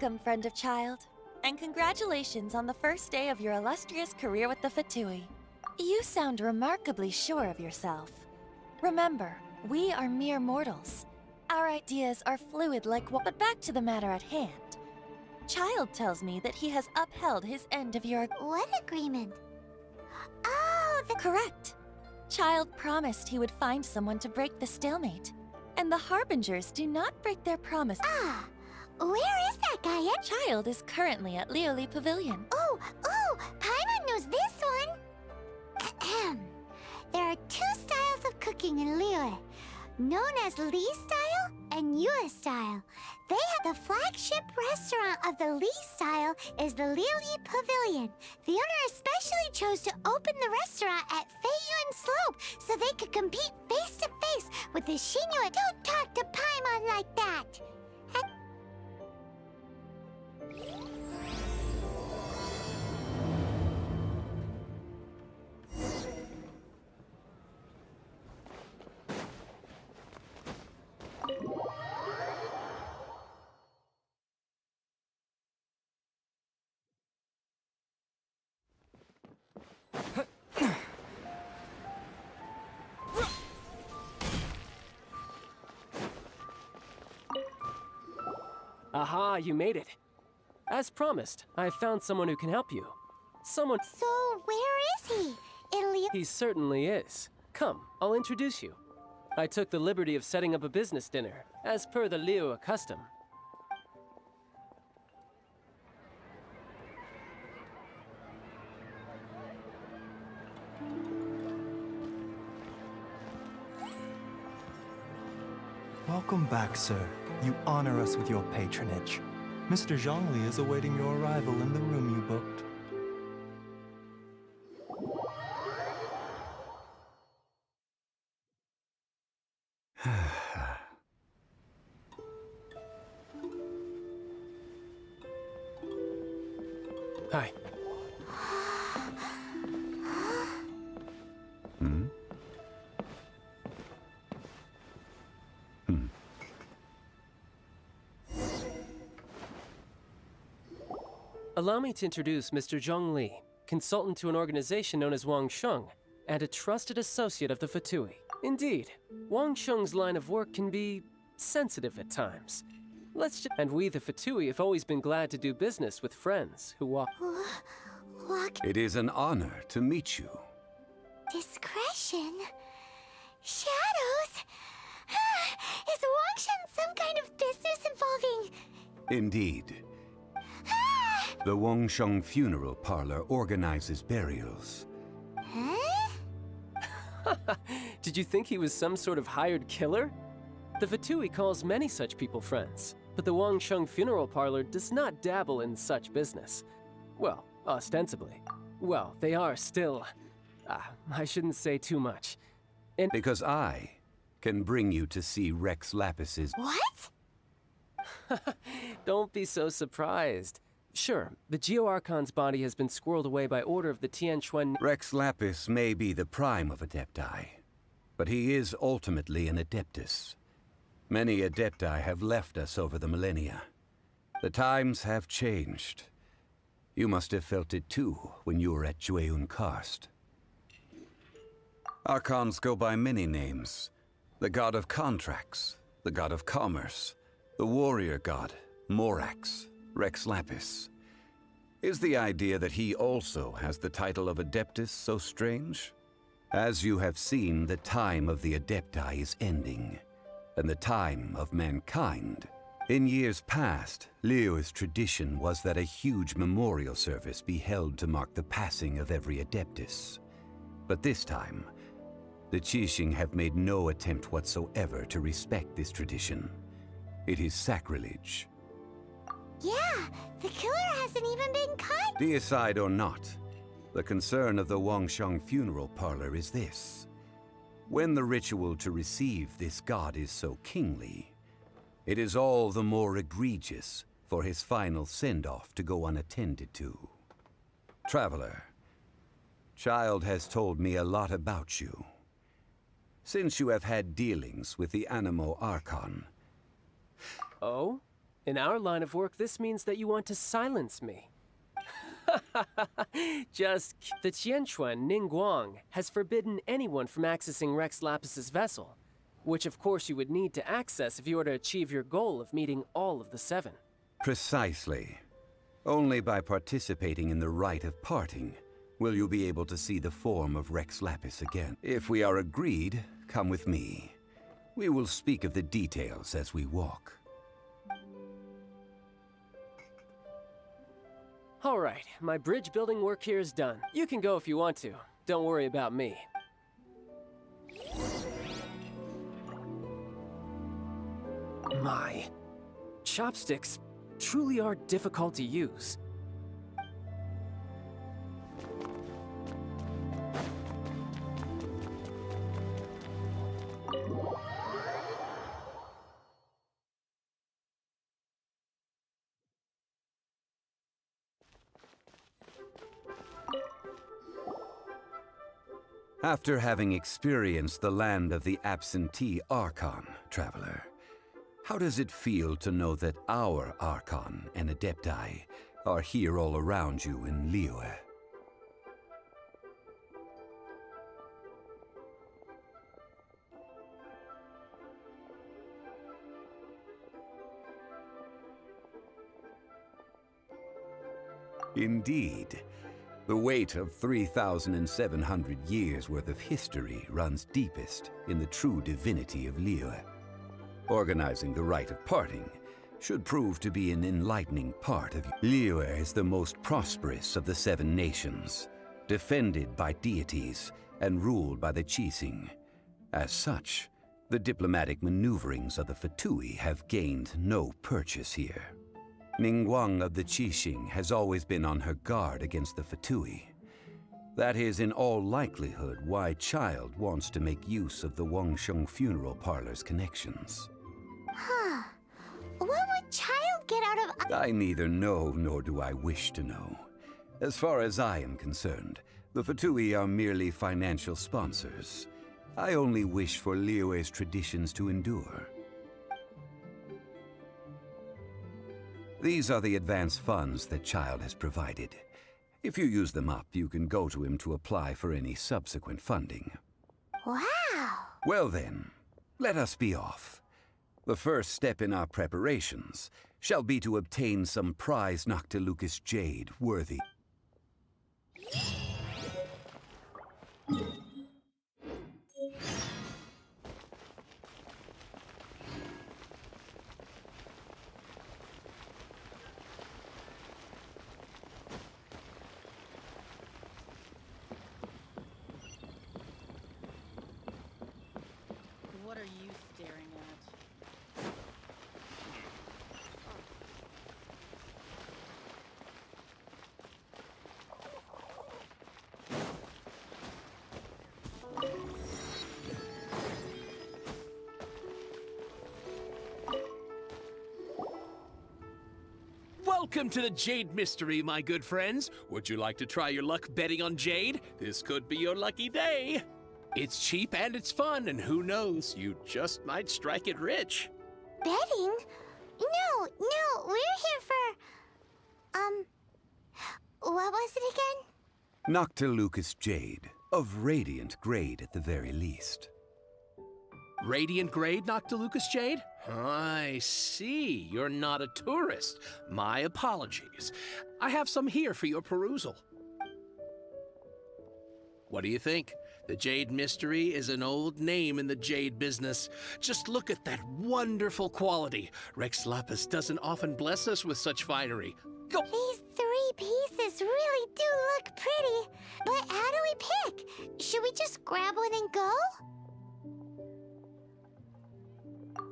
Welcome, friend of child, and congratulations on the first day of your illustrious career with the Fatui. You sound remarkably sure of yourself. Remember, we are mere mortals. Our ideas are fluid like water. But back to the matter at hand. Child tells me that he has upheld his end of your... What agreement? Oh, the... Correct. Child promised he would find someone to break the stalemate. And the Harbingers do not break their promise. Ah, where is that guy at? Child is currently at Lioli Pavilion. Oh, Paimon knows this one. There are two styles of cooking in Lioli, known as Li style and Yue style. They have the flagship restaurant of the Li style is the Lioli Pavilion. The owner especially chose to open the restaurant at Feiyuan Slope so they could compete face to face with the Shinyo. Don't talk to Paimon like that. Aha, you made it. As promised, I found someone who can help you. Someone... So, where is he? In Lioli? He certainly is. Come, I'll introduce you. I took the liberty of setting up a business dinner, as per the Liu custom. Welcome back, sir. You honor us with your patronage. Mr. Zhang Li is awaiting your arrival in the room you booked. Hi. Allow me to introduce Mr. Zhong Li, consultant to an organization known as Wang Sheng, and a trusted associate of the Fatui. Indeed, Wang Sheng's line of work can be sensitive at times. And we, the Fatui, have always been glad to do business with friends who walk... It is an honor to meet you. Discretion? Shadows? Is Wang Shen some kind of business involving... Indeed. The Wangsheng Funeral Parlor organizes burials. Huh? Did you think he was some sort of hired killer? The Fatui calls many such people friends, but the Wangsheng Funeral Parlor does not dabble in such business. Well, ostensibly. Well, they are still... I shouldn't say too much. Because I can bring you to see Rex Lapis's... What? Don't be so surprised. Sure, the Geo-Archon's body has been squirreled away by order of the Tianquan... Rex Lapis may be the prime of Adepti, but he is ultimately an Adeptus. Many Adepti have left us over the millennia. The times have changed. You must have felt it too when you were at Jueyun Karst. Archons go by many names. The god of contracts, the god of commerce, the warrior god, Morax, Rex Lapis. Is the idea that he also has the title of Adeptus so strange? As you have seen, the time of the Adepti is ending, and the time of mankind. In years past, Liu's tradition was that a huge memorial service be held to mark the passing of every Adeptus. But this time, the Qixing have made no attempt whatsoever to respect this tradition. It is sacrilege. Yeah, the killer hasn't even been caught. Deicide or not, the concern of the Wangsheng Funeral Parlor is this. When the ritual to receive this god is so kingly, it is all the more egregious for his final send-off to go unattended to. Traveler, Child has told me a lot about you. Since you have had dealings with the Animo Archon. Oh? In our line of work, this means that you want to silence me. The Tianquan Ningguang has forbidden anyone from accessing Rex Lapis's vessel, which of course you would need to access if you were to achieve your goal of meeting all of the 7. Precisely. Only by participating in the rite of parting will you be able to see the form of Rex Lapis again. If we are agreed, come with me. We will speak of the details as we walk. All right, my bridge building work here is done. You can go if you want to. Don't worry about me. My chopsticks truly are difficult to use. After having experienced the land of the absentee Archon, traveler, how does it feel to know that our Archon and Adepti are here all around you in Liyue? Indeed. The weight of 3,700 years' worth of history runs deepest in the true divinity of Liyue. Organizing the rite of parting should prove to be an enlightening part of Liyue is the most prosperous of the 7 nations, defended by deities and ruled by the Qixing. As such, the diplomatic maneuverings of the Fatui have gained no purchase here. Ningguang of the Qixing has always been on her guard against the Fatui. That is in all likelihood why Child wants to make use of the Wangsheng funeral parlor's connections. Huh. What would Child get out of... I neither know nor do I wish to know. As far as I am concerned, the Fatui are merely financial sponsors. I only wish for Liyue's traditions to endure. These are the advance funds that Child has provided. If you use them up, you can go to him to apply for any subsequent funding. Wow! Well then, let us be off. The first step in our preparations shall be to obtain some prize Noctilucous jade worthy. What are you staring at? Welcome to the Jade Mystery, my good friends. Would you like to try your luck betting on Jade? This could be your lucky day. It's cheap and it's fun, and who knows, you just might strike it rich. Betting? No, we're here for... What was it again? Noctilucous jade, of radiant grade at the very least. Radiant grade, Noctilucous Jade? I see. You're not a tourist. My apologies. I have some here for your perusal. What do you think? The Jade Mystery is an old name in the jade business. Just look at that wonderful quality. Rex Lapis doesn't often bless us with such finery. Go! These 3 pieces really do look pretty. But how do we pick? Should we just grab one and go?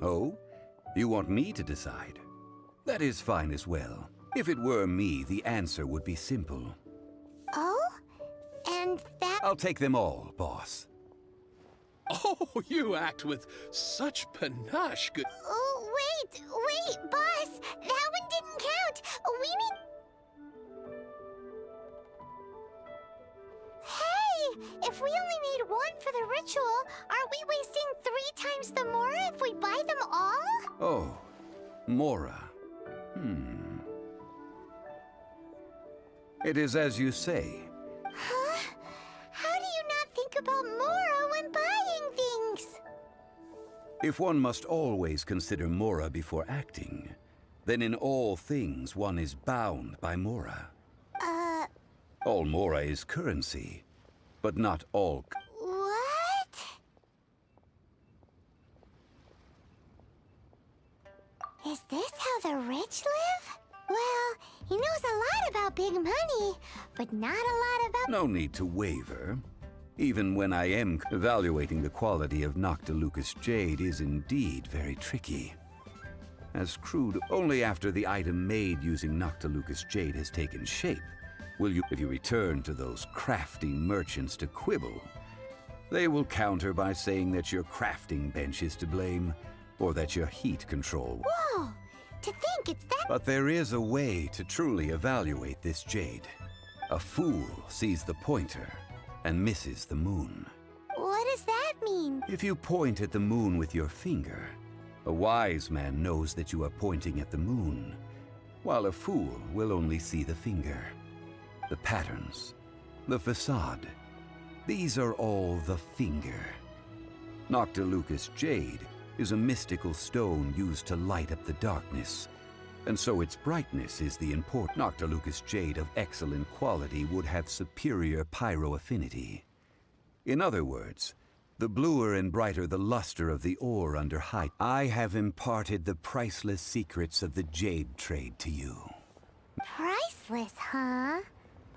Oh? You want me to decide? That is fine as well. If it were me, the answer would be simple. Oh? And that... I'll take them all, boss. Oh, you act with such panache. Good. Oh, wait, boss! That one didn't count! We need... Hey! If we only need 1 for the ritual, aren't we wasting 3 times the more if we buy them all? Oh, Mora. It is as you say. Huh? How do you not think about Mora when buying things? If one must always consider Mora before acting, then in all things one is bound by Mora. All Mora is currency, but not all. What? Is this how the rich live? Well, he knows a lot about big money, but not a lot about... No need to waver. Even when I am evaluating the quality of Noctilucous Jade is indeed very tricky. As crude only after the item made using Noctilucous Jade has taken shape will you, if you return to those crafty merchants to quibble, they will counter by saying that your crafting bench is to blame, or that your heat control. Whoa! To think it's that... But there is a way to truly evaluate this jade. A fool sees the pointer and misses the moon. What does that mean? If you point at the moon with your finger, a wise man knows that you are pointing at the moon, while a fool will only see the finger. The patterns, the facade, these are all the finger. Noctilucous Jade is a mystical stone used to light up the darkness, and so its brightness is the important. Noctilucous Jade of excellent quality would have superior pyro affinity. In other words, the bluer and brighter the luster of the ore under high. I have imparted the priceless secrets of the jade trade to you. Priceless, huh?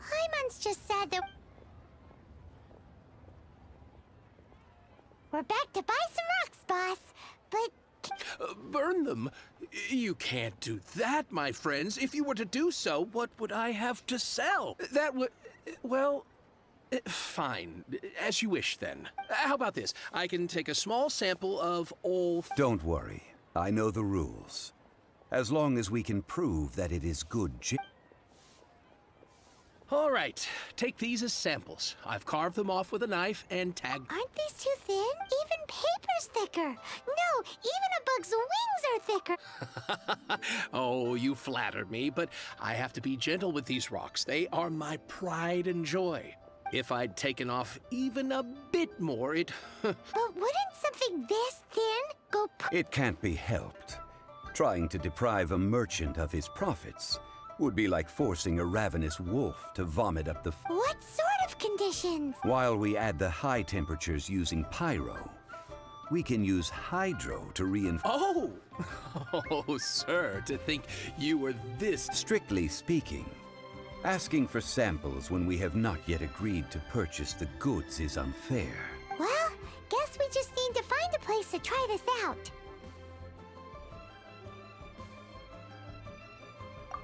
Paimon's just said that... We're back to buy some rocks, boss. But... Burn them? You can't do that, my friends. If you were to do so, what would I have to sell? That would... well... fine. As you wish, then. How about this? I can take a small sample of all... Don't worry. I know the rules. As long as we can prove that it is good jade. All right. Take these as samples. I've carved them off with a knife and tagged... Aren't these too thin? Even paper's thicker. No, even a bug's wings are thicker. Oh, you flatter me, but I have to be gentle with these rocks. They are my pride and joy. If I'd taken off even a bit more, it... But wouldn't something this thin go... It can't be helped. Trying to deprive a merchant of his profits would be like forcing a ravenous wolf to vomit up the... What sort of conditions? While we add the high temperatures using pyro, we can use hydro to reinforce... Oh! Oh, sir, to think you were this... Strictly speaking, asking for samples when we have not yet agreed to purchase the goods is unfair. Well, guess we just need to find a place to try this out.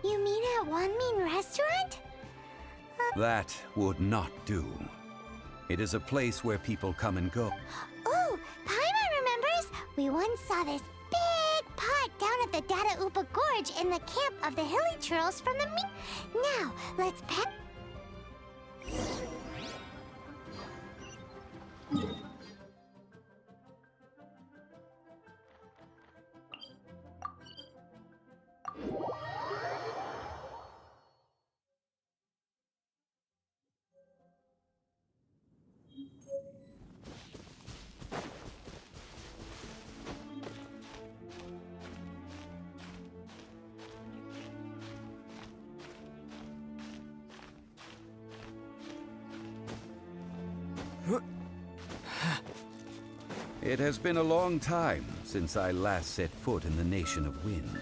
You mean at One Mean Restaurant? That would not do. It is a place where people come and go. Oh, Paimon remembers! We once saw this big pot down at the Data Upa Gorge in the camp of the Hilly Churls from the Now, let's pack... It has been a long time since I last set foot in the Nation of Wind.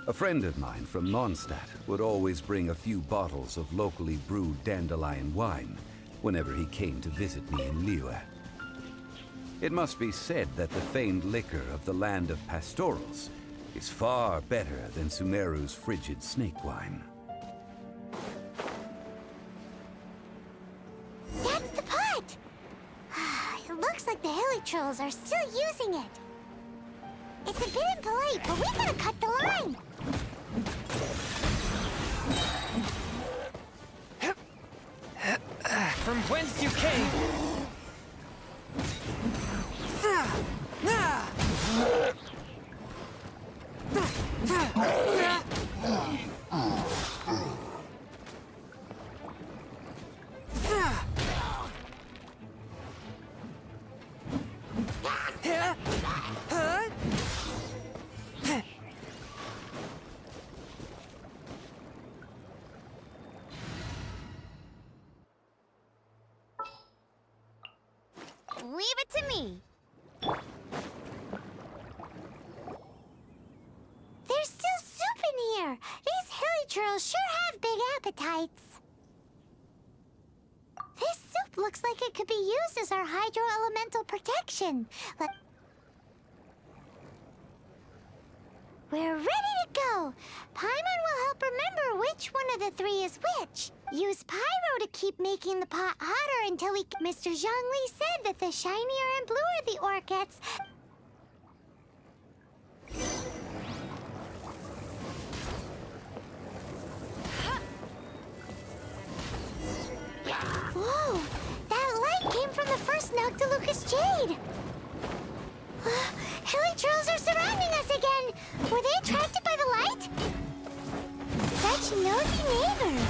A friend of mine from Mondstadt would always bring a few bottles of locally brewed dandelion wine whenever he came to visit me in Liyue. It must be said that the famed liquor of the land of pastorals is far better than Sumeru's frigid snake wine. That's the pot! It looks like the Hilly Trolls are still using it. It's a bit impolite, but we gotta cut the line. From whence you came? Leave it to me. There's still soup in here. These hilly churls sure have big appetites. This soup looks like it could be used as our hydro-elemental protection. We're ready to go. Paimon will help remember which one of the three is which. Use pyro to keep making the pot hotter until we... Mr. Zhang Li said that the shinier and bluer the ore gets... Whoa! That light came from the first Noctilucous Jade! Hilly trolls are surrounding us again! Were they attracted by the light? Such nosy neighbors!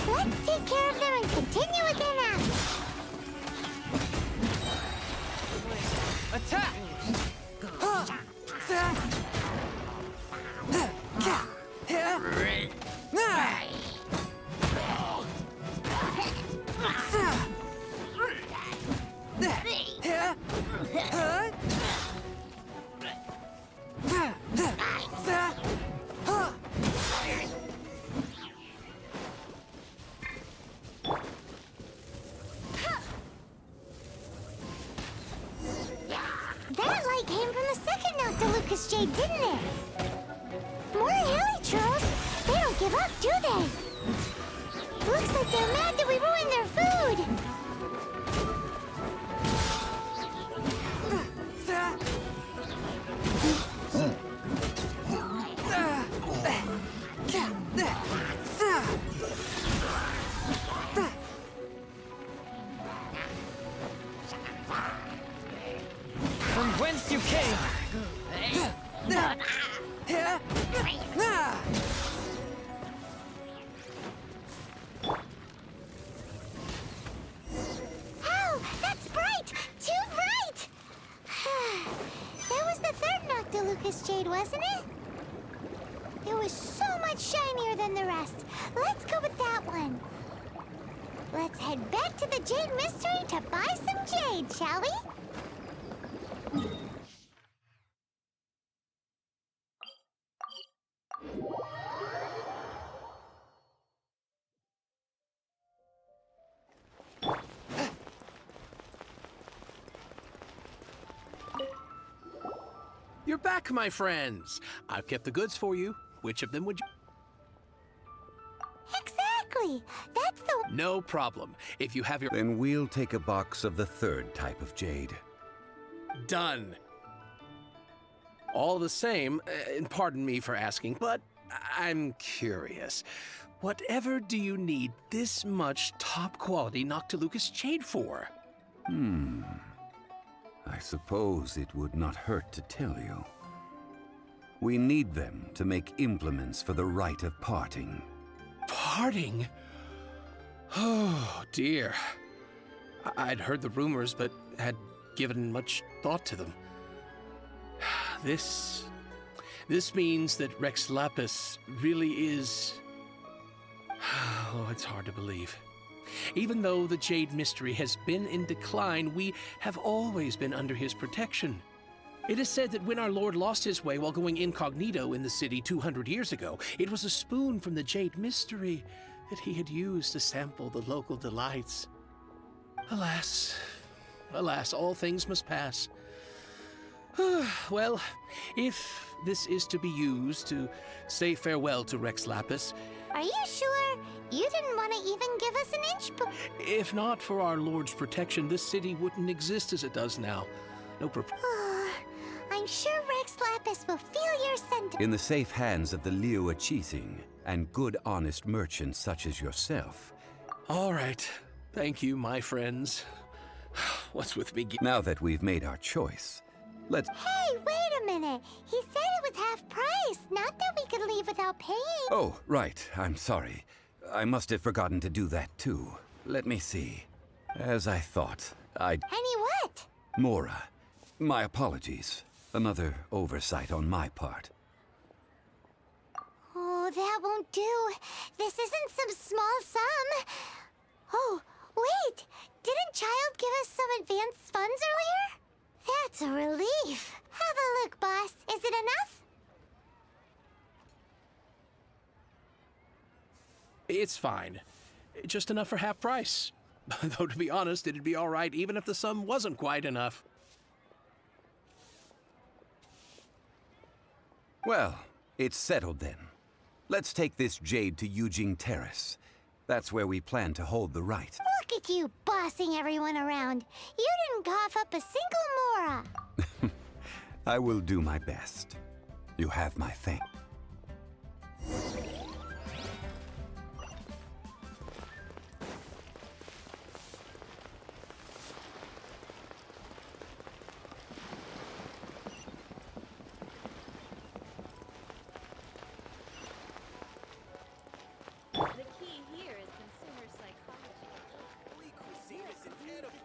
Let's take care of them and continue with their nap! Attack! That light came from the second Noctilucous Jade, didn't it? More hilly trolls? They don't give up, do they? Looks like they're mad that we ruined their food! From whence you came! Ow! That's bright! Too bright! That was the third Noctilucous Jade, wasn't it? It was so much shinier than the rest. Let's go with that one. Let's head back to the Jade Mystery to buy some jade, shall we? You're back, my friends. I've kept the goods for you. Which of them would you... Exactly! That's the... No problem. If you have your... Then we'll take a box of the third type of jade. Done. All the same, and pardon me for asking, but I'm curious. Whatever do you need this much top-quality Noctilucous Jade for? I suppose it would not hurt to tell you. We need them to make implements for the rite of parting. Parting? Oh, dear. I'd heard the rumors, but had given much thought to them. This means that Rex Lapis really is... Oh, it's hard to believe. Even though the Jade Mystery has been in decline, we have always been under his protection. It is said that when our Lord lost his way while going incognito in the city 200 years ago, it was a spoon from the Jade Mystery that he had used to sample the local delights. Alas, alas, all things must pass. Well, if this is to be used to say farewell to Rex Lapis, Are you sure? You didn't want to even give us an inch, but... if not for our Lord's protection, this city wouldn't exist as it does now. No I'm sure Rex Lapis will feel your sentiment. In the safe hands of the Liu Achising and good honest merchants such as yourself. All right. Thank you, my friends. What's with me? Now that we've made our choice, let's... Hey, wait a minute. He said it was half price, not that we could leave without paying. Oh, right. I'm sorry. I must have forgotten to do that too. Let me see. As I thought, Any what? Mora. My apologies. Another oversight on my part. Oh, that won't do. This isn't some small sum. Oh, wait. Didn't Child give us some some advanced funds earlier? That's a relief. Have a look, boss. Is it enough? It's fine. Just enough for half price. Though, to be honest, it'd be all right even if the sum wasn't quite enough. Well, it's settled then. Let's take this jade to Yujing Terrace. That's where we plan to hold the rite. Look at you bossing everyone around. You didn't cough up a single mora. I will do my best. You have my thanks. The key here is consumer psychology. Cuisine is incredible.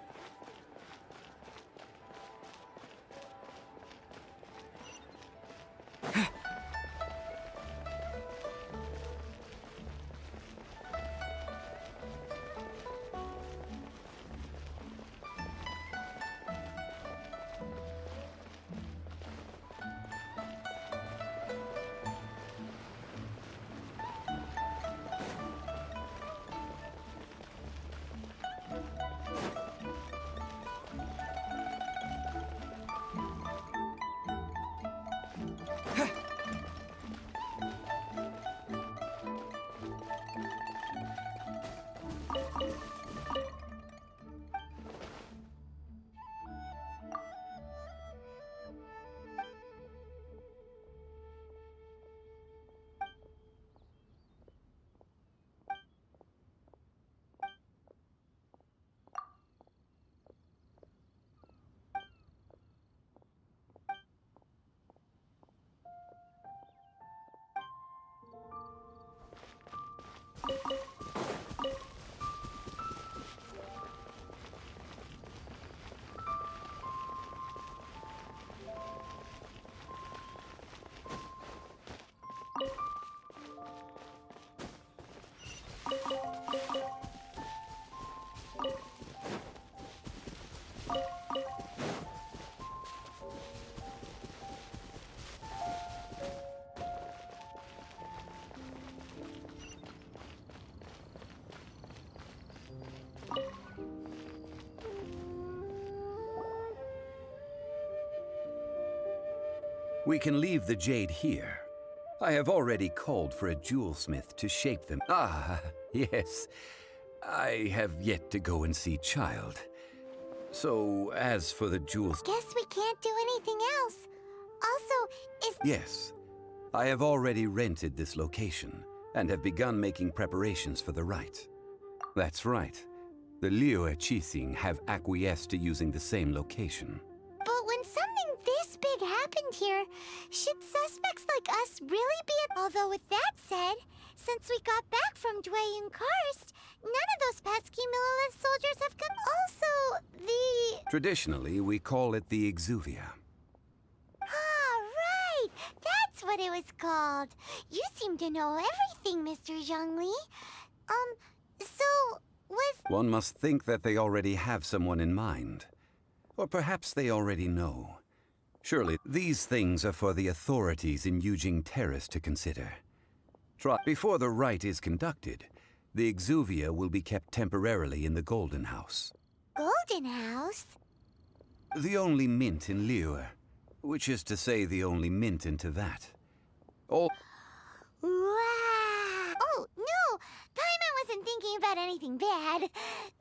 We can leave the jade here. I have already called for a jewelsmith to shape them. Ah, yes. I have yet to go and see Child. So, as for the jewels... Guess we can't do anything else. Also, is... Yes. I have already rented this location and have begun making preparations for the rite. That's right. The Liyue Qixing have acquiesced to using the same location. But when something this big happened here, should suspects like us really be... Although with that said, since we got back from Dwayne Karst, none of those pesky Millilith soldiers have come... Also, the... Traditionally, we call it the Exuvia. Ah, right! That's what it was called. You seem to know everything, Mr. Zhang Li. So, was... One must think that they already have someone in mind. Or perhaps they already know. Surely, these things are for the authorities in Yujing Terrace to consider. Before the rite is conducted, the Exuvia will be kept temporarily in the Golden House. Golden House? The only mint in Liyue, which is to say the only mint in Tevat. All... Wow! Oh, no! Paimon wasn't thinking about anything bad.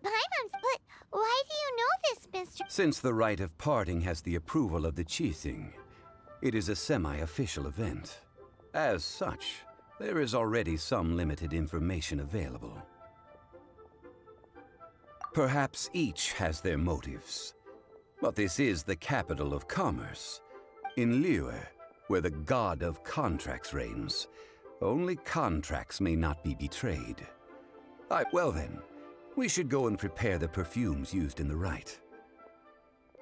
Paimon, but why do you know this, Mr. Since the rite of parting has the approval of the Qixing, it is a semi-official event. As such, there is already some limited information available. Perhaps each has their motives. But this is the capital of commerce. In Liyue, where the god of contracts reigns, only contracts may not be betrayed. Well then, we should go and prepare the perfumes used in the rite.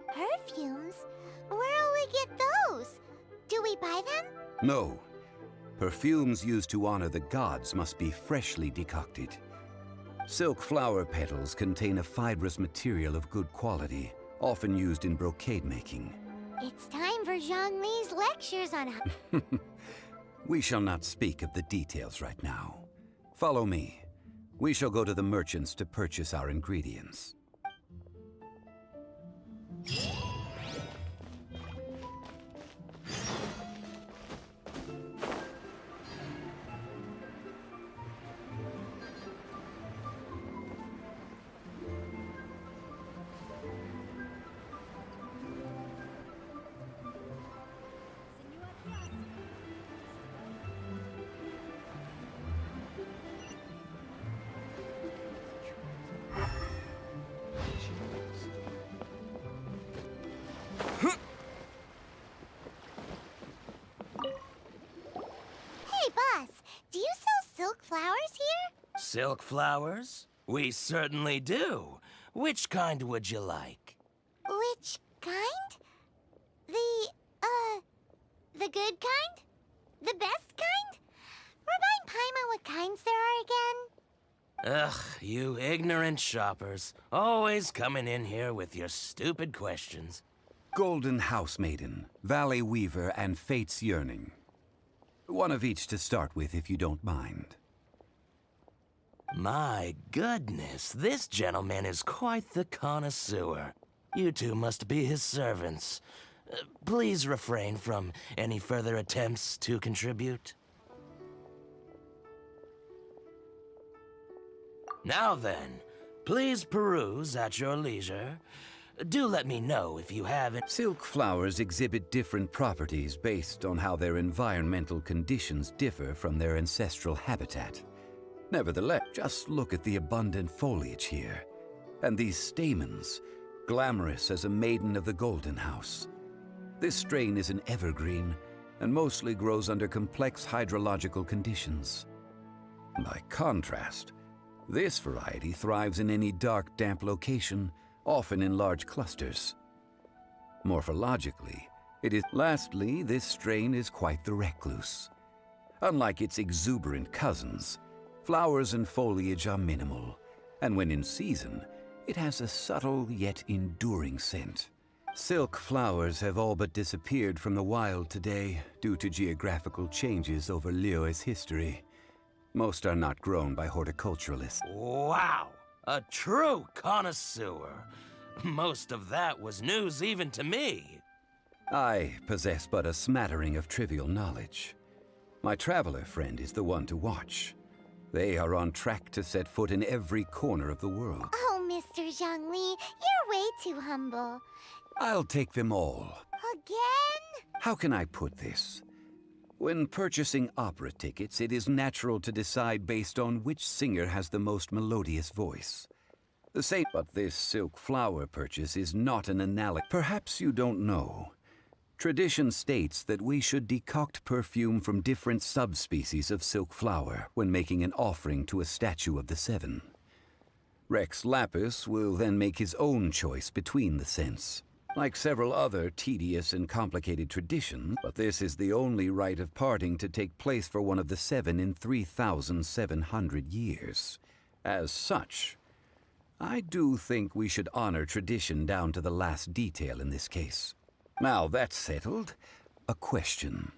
Perfumes? Where'll we get those? Do we buy them? No. Perfumes used to honor the gods must be freshly decocted. Silk flower petals contain a fibrous material of good quality, often used in brocade making. It's time for Zhang Li's lectures on how... We shall not speak of the details right now. Follow me. We shall go to the merchants to purchase our ingredients. Hey, boss, do you sell silk flowers here? Silk flowers? We certainly do. Which kind would you like? Which kind? The good kind? The best kind? Remind Paimon what kinds there are again? Ugh, you ignorant shoppers. Always coming in here with your stupid questions. Golden Housemaiden, Valley Weaver, and Fate's Yearning. One of each to start with, if you don't mind. My goodness, this gentleman is quite the connoisseur. You two must be his servants. Please refrain from any further attempts to contribute. Now then, please peruse at your leisure. Do let me know if you have it. Silk flowers exhibit different properties based on how their environmental conditions differ from their ancestral habitat. Nevertheless, just look at the abundant foliage here, and these stamens, glamorous as a maiden of the Golden House. This strain is an evergreen, and mostly grows under complex hydrological conditions. By contrast, this variety thrives in any dark, damp location, often in large clusters. Morphologically, it is... Lastly, this strain is quite the recluse. Unlike its exuberant cousins, flowers and foliage are minimal, and when in season, it has a subtle yet enduring scent. Silk flowers have all but disappeared from the wild today due to geographical changes over Liyue's history. Most are not grown by horticulturalists. Wow! A true connoisseur. Most of that was news even to me. I possess but a smattering of trivial knowledge. My traveler friend is the one to watch. They are on track to set foot in every corner of the world. Oh, Mr. Zhang Li, you're way too humble. I'll take them all. Again? How can I put this? When purchasing opera tickets, it is natural to decide based on which singer has the most melodious voice. The same, but this silk flower purchase is not an analogy. Perhaps you don't know. Tradition states that we should decoct perfume from different subspecies of silk flower when making an offering to a statue of the seven. Rex Lapis will then make his own choice between the scents. Like several other tedious and complicated traditions, but this is the only rite of parting to take place for one of the seven in 3,700 years. As such, I do think we should honor tradition down to the last detail in this case. Now that's settled, a question.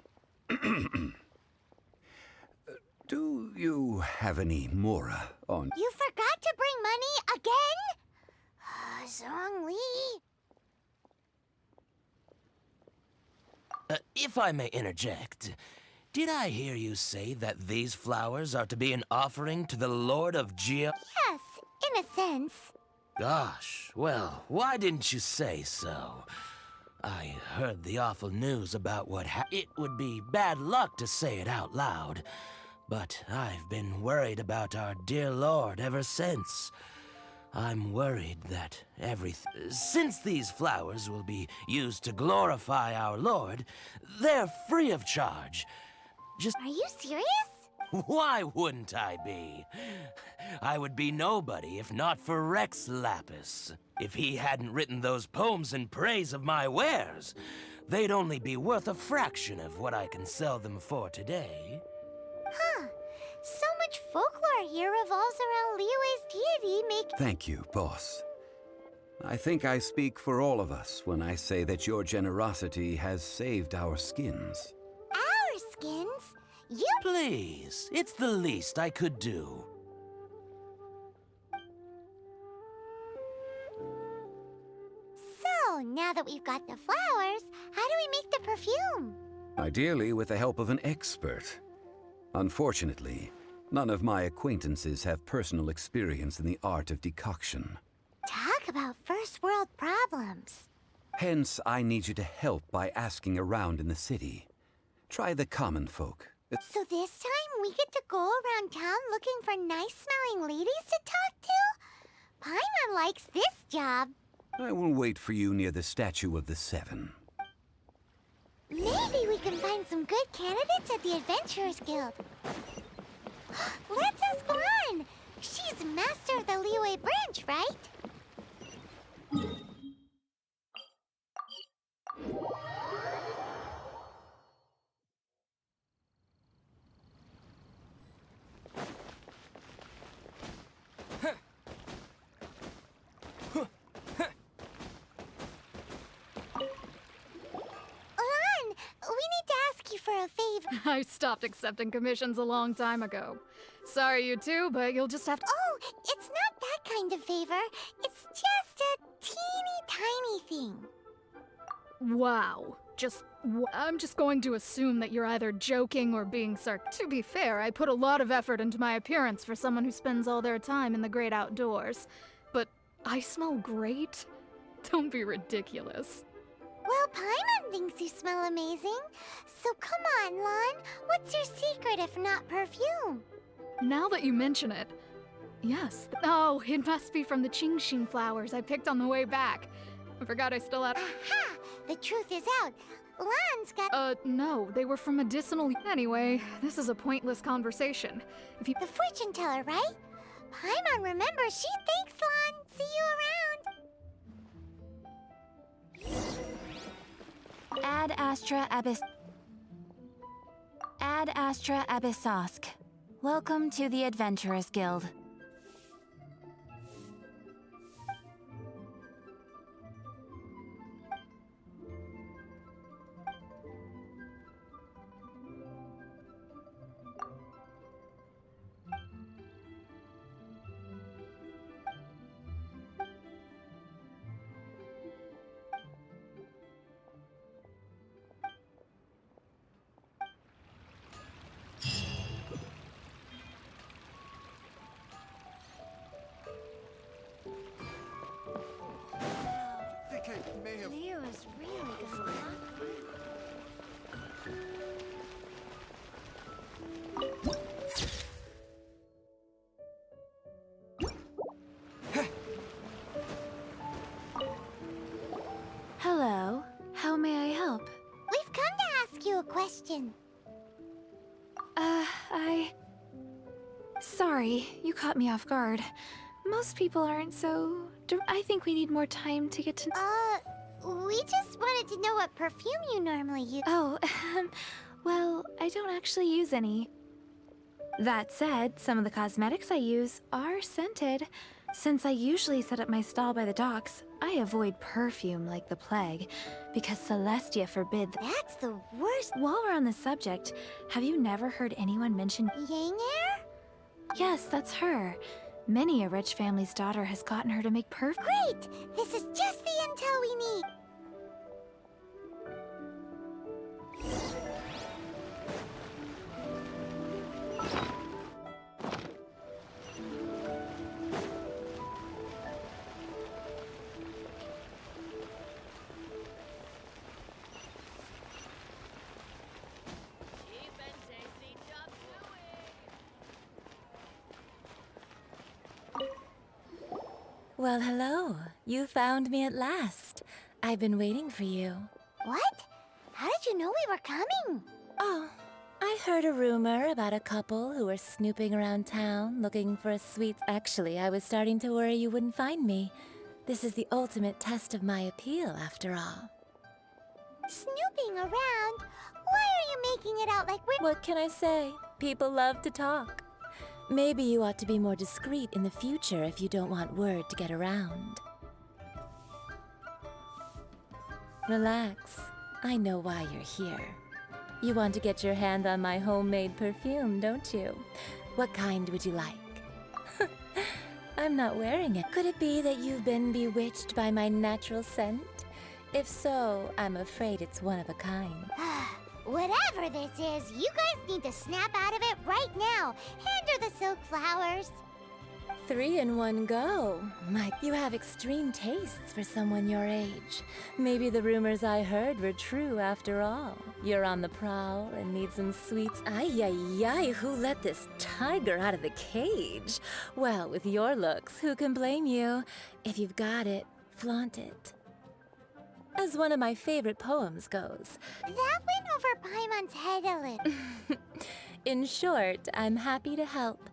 Do you have any mora on? You forgot to bring money again? Zhang Li. If I may interject, did I hear you say that these flowers are to be an offering to the Lord of Geo? Yes, in a sense. Gosh, well, why didn't you say so? I heard the awful news about what It would be bad luck to say it out loud, but I've been worried about our dear Lord ever since. I'm worried that since these flowers will be used to glorify our Lord, they're free of charge. Are you serious? Why wouldn't I be? I would be nobody if not for Rex Lapis. If he hadn't written those poems in praise of my wares, they'd only be worth a fraction of what I can sell them for today. Huh. So much folklore empire here revolves around Liyue's deity making... Thank you, boss. I think I speak for all of us when I say that your generosity has saved our skins. Our skins? You... Please, it's the least I could do. So, now that we've got the flowers, how do we make the perfume? Ideally with the help of an expert. Unfortunately, none of my acquaintances have personal experience in the art of decoction. Talk about first world problems. Hence, I need you to help by asking around in the city. Try the common folk. So this time we get to go around town looking for nice-smelling ladies to talk to? Paimon likes this job. I will wait for you near the Statue of the Seven. Maybe we can find some good candidates at the Adventurers Guild. Let's ask Lan. She's master of the Liyue branch, right? I stopped accepting commissions a long time ago. Sorry, you two, but you'll just have to... Oh, it's not that kind of favor. It's just a teeny tiny thing. Wow. I'm just going to assume that you're either joking or being sarcastic. To be fair, I put a lot of effort into my appearance for someone who spends all their time in the great outdoors. But I smell great? Don't be ridiculous. Well, Paimon thinks you smell amazing. So come on, Lan. What's your secret if not perfume? Now that you mention it, yes. Oh, it must be from the Qingxin flowers I picked on the way back. I forgot I still had... Aha! The truth is out. Lan's got... No. They were from medicinal... Anyway, this is a pointless conversation. If you... The fortune teller, right? Paimon remembers she thanks Lan. See you around. Ad Astra Abyssosk. Welcome to the Adventurers Guild. Leo is really good luck. Hello. How may I help? We've come to ask you a question. Sorry, you caught me off guard. Most people aren't so... I think we need more time to get to... We just wanted to know what perfume you normally use. Oh, well, I don't actually use any. That said, some of the cosmetics I use are scented. Since I usually set up my stall by the docks, I avoid perfume like the plague, because Celestia forbids... That's the worst. While we're on the subject, have you never heard anyone mention... Yang Air? Yes, that's her. Many a rich family's daughter has gotten her to make perfume. Great! This is just the intel we need. Well, hello. You found me at last. I've been waiting for you. What? How did you know we were coming? Oh, I heard a rumor about a couple who were snooping around town looking for a sweet... Actually, I was starting to worry you wouldn't find me. This is the ultimate test of my appeal, after all. Snooping around? Why are you making it out like we're... What can I say? People love to talk. Maybe you ought to be more discreet in the future if you don't want word to get around. Relax. I know why you're here. You want to get your hand on my homemade perfume, don't you? What kind would you like? I'm not wearing it. Could it be that you've been bewitched by my natural scent? If so, I'm afraid it's one of a kind. Whatever this is, you guys need to snap out of it right now. Hand her the silk flowers. 3 in one go. Mike, you have extreme tastes for someone your age. Maybe the rumors I heard were true after all. You're on the prowl and need some sweets. Ay, ay, ay, who let this tiger out of the cage? Well, with your looks, who can blame you? If you've got it, flaunt it. As one of my favorite poems goes. That went over Paimon's head a little. In short, I'm happy to help.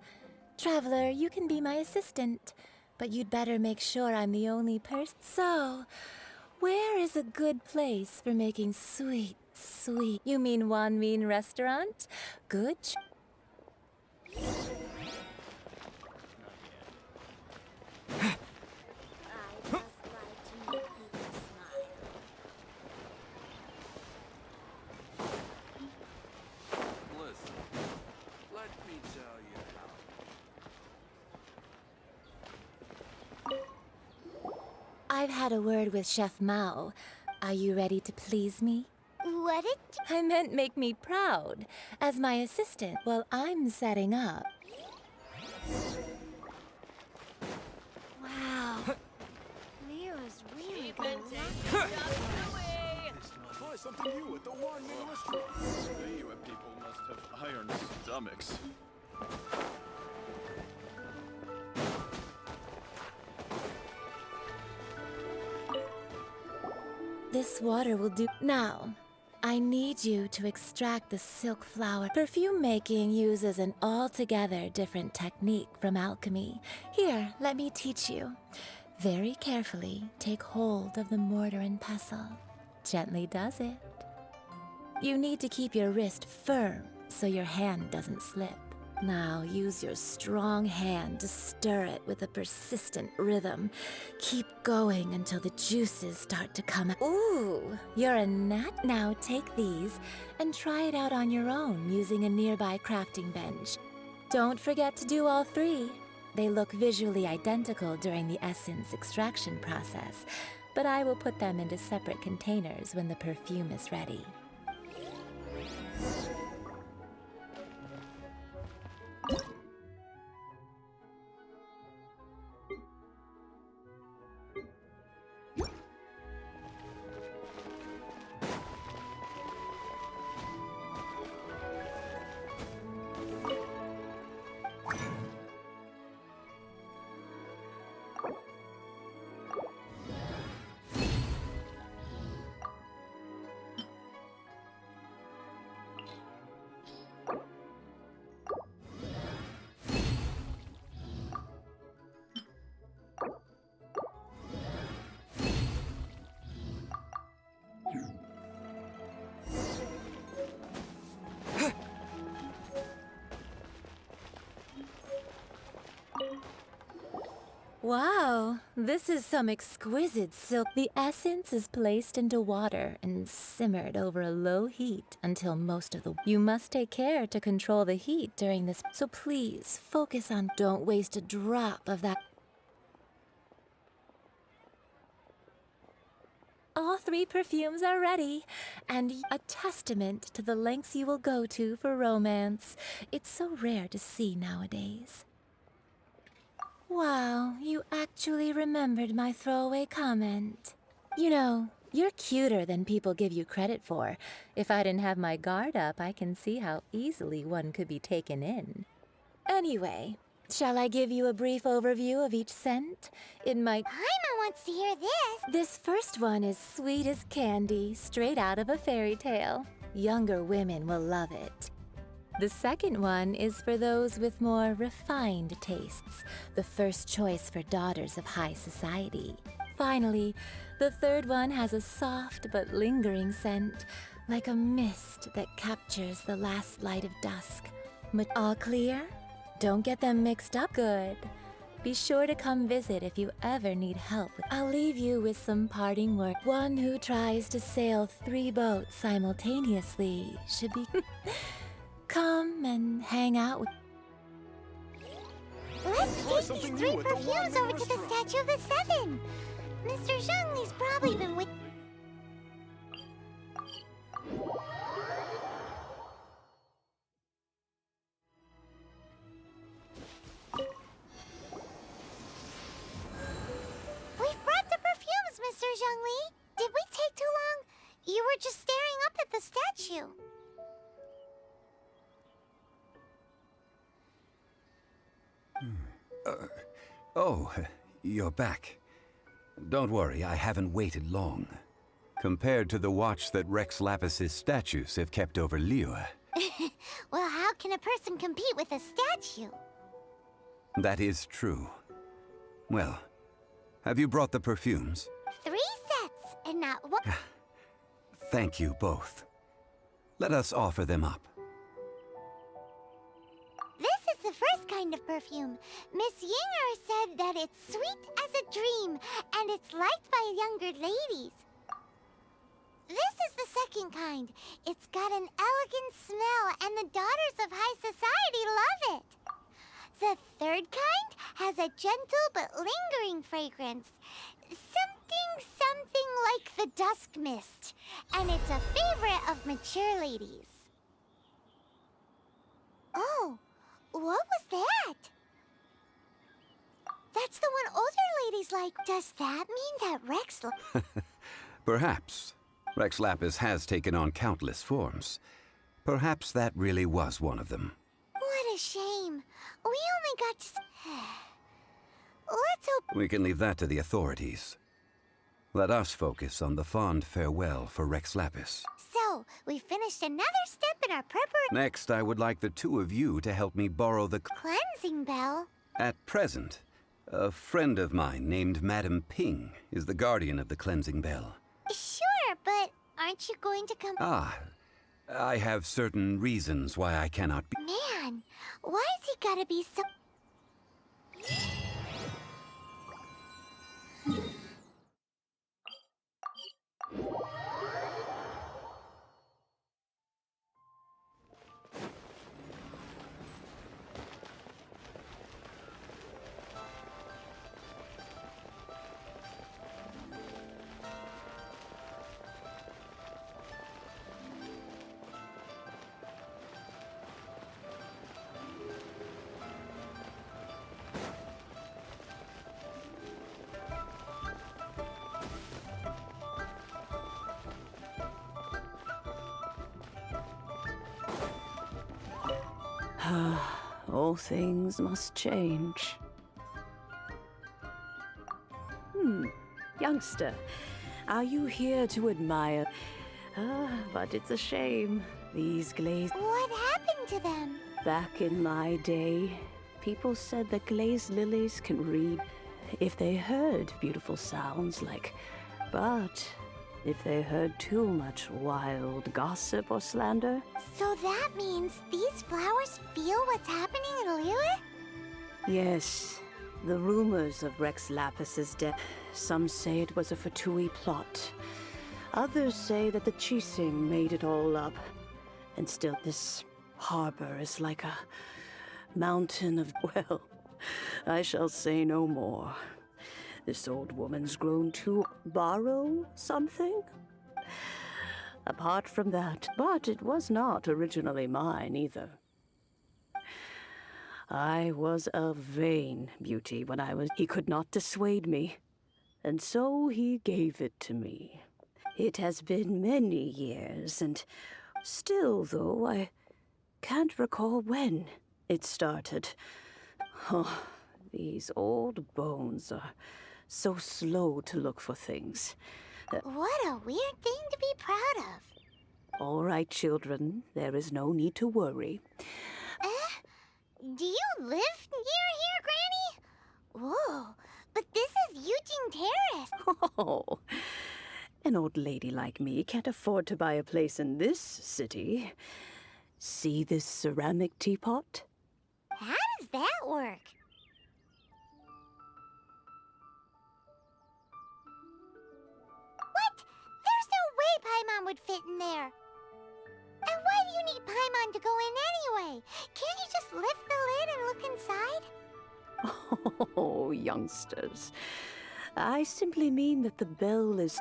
Traveler, you can be my assistant, but you'd better make sure I'm the only person. So, where is a good place for making sweet, sweet... You mean Wanmin restaurant? Good I've had a word with Chef Mao. Are you ready to please me? What did you... I meant make me proud. As my assistant while I'm setting up. Wow. Mira's really good. Try something new at the Wanmin restaurant. The UN people must have iron stomachs. This water will do. Now, I need you to extract the silk flower. Perfume making uses an altogether different technique from alchemy. Here, let me teach you. Very carefully, take hold of the mortar and pestle. Gently does it. You need to keep your wrist firm so your hand doesn't slip. Now use your strong hand to stir it with a persistent rhythm. Keep going until the juices start to come out. Ooh, you're a nat. Now take these and try it out on your own using a nearby crafting bench. Don't forget to do all 3. They look visually identical during the essence extraction process, but I will put them into separate containers when the perfume is ready. Wow, this is some exquisite silk. The essence is placed into water and simmered over a low heat until most of the... You must take care to control the heat during this, so please focus on... Don't waste a drop of that. All 3 perfumes are ready, and a testament to the lengths you will go to for romance. It's so rare to see nowadays. Wow, you actually remembered my throwaway comment. You know, you're cuter than people give you credit for. If I didn't have my guard up, I can see how easily one could be taken in. Anyway, shall I give you a brief overview of each scent? It might... Paimon wants to hear this. This first one is sweet as candy, straight out of a fairy tale. Younger women will love it. The second one is for those with more refined tastes, the first choice for daughters of high society. Finally, the third one has a soft but lingering scent, like a mist that captures the last light of dusk. All clear? Don't get them mixed up. Good. Be sure to come visit if you ever need help. I'll leave you with some parting words. One who tries to sail 3 boats simultaneously should be... Come and hang out with... Let's take these 3 perfumes over to the Statue of the Seven. Mr. Zhang Li's probably been with... We've brought the perfumes, Mr. Zhang Li. Did we take too long? You were just staring up at the statue. Oh, you're back. Don't worry, I haven't waited long. Compared to the watch that Rex Lapis's statues have kept over Liyue. Well, how can a person compete with a statue? That is true. Well, have you brought the perfumes? 3 sets, and not one... Thank you both. Let us offer them up. This is the first kind of perfume. Miss Yinger said that it's sweet as a dream, and it's liked by younger ladies. This is the second kind. It's got an elegant smell, and the daughters of high society love it. The third kind has a gentle but lingering fragrance. Something like the dusk mist. And it's a favorite of mature ladies. Oh, what was that? That's the one older ladies like. Does that mean that Rex... Perhaps. Rex Lapis has taken on countless forms. Perhaps that really was one of them. What a shame. We only got to... Let's hope... We can leave that to the authorities. Let us focus on the fond farewell for Rex Lapis. So, we finished another step in our preparation... Next, I would like the 2 of you to help me borrow the... Cleansing bell? At present, a friend of mine named Madame Ping is the guardian of the cleansing bell. Sure, but aren't you going to come... Ah, I have certain reasons why I cannot be... Man, why has he gotta be so... All things must change. Youngster, are you here to admire? But it's a shame. These glazed... What happened to them? Back in my day, people said that glazed lilies can read if they heard beautiful sounds like... But if they heard too much wild gossip or slander... So that means these flowers feel what's happening in Liyue? Yes. The rumors of Rex Lapis's death. Some say it was a Fatui plot. Others say that the Qixing made it all up. And still, this harbor is like a mountain of... Well, I shall say no more. This old woman's grown to borrow something? Apart from that, but it was not originally mine either. I was a vain beauty when I was... He could not dissuade me, and so he gave it to me. It has been many years, and still, though, I can't recall when it started. Oh, these old bones are so slow to look for things. What a weird thing to be proud of. All right, children, there is no need to worry. Do you live near here, Granny? Whoa, but this is Eugene Terrace. Oh, an old lady like me can't afford to buy a place in this city. See this ceramic teapot? How does that work? What? There's no way Paimon would fit in there. And why do you need Paimon to go in anyway? Can't you just lift the lid and look inside? Oh, youngsters. I simply mean that the bell is...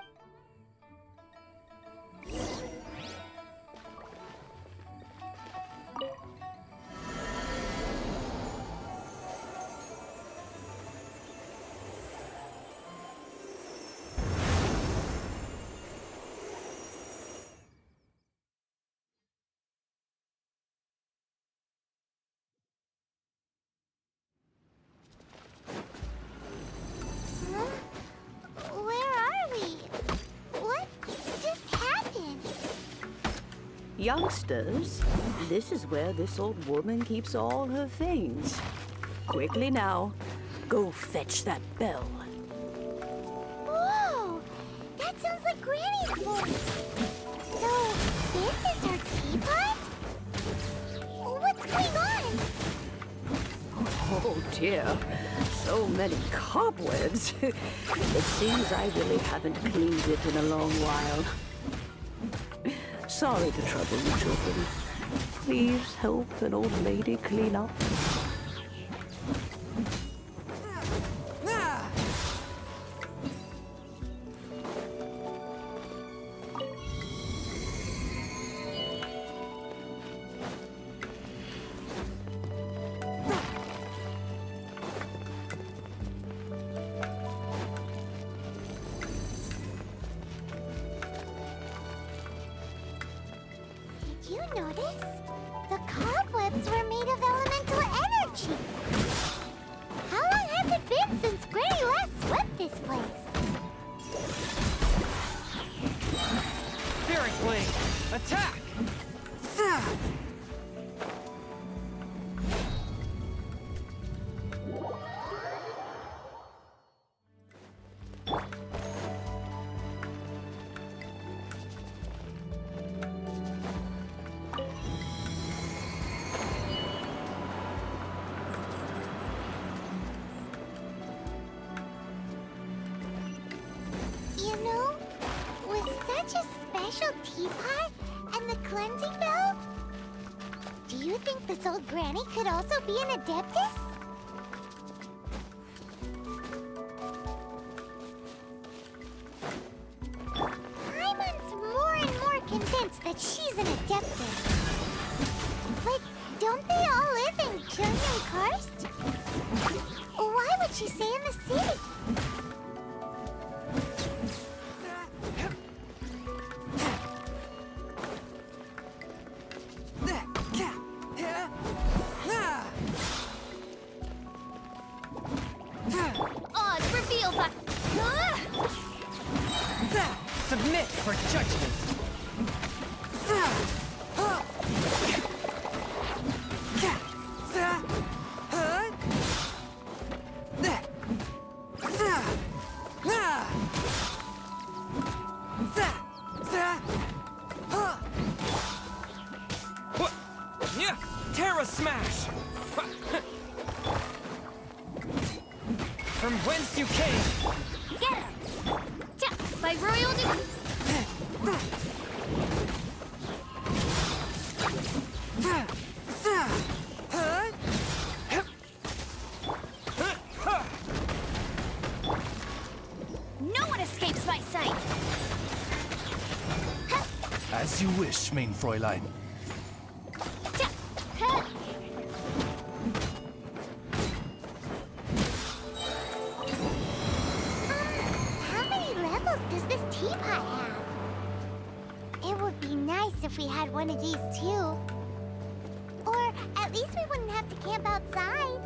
Youngsters, this is where this old woman keeps all her things. Quickly now, go fetch that bell. Whoa! That sounds like Granny's voice. So, this is her teapot? What's going on? Oh dear, so many cobwebs. It seems I really haven't cleaned it in a long while. Sorry to trouble you, children. Please help an old lady clean up. Did you notice? The cobwebs were made of elemental energy. How long has it been since Granny last swept this place? Spirit Blade! Attack! You know, with such a special teapot and the cleansing bell, do you think this old granny could also be an adeptus? Paimon's more and more convinced that she's an adeptus. But don't they all live in Chunhyun Karst? Why would she stay in the city? Odds revealed by... Submit for judgment! Terra Smash! From whence you came! Get him! By royal decree... No one escapes my sight! As you wish, main Fräulein. How many levels does this teapot have? It would be nice if we had one of these too. Or at least we wouldn't have to camp outside.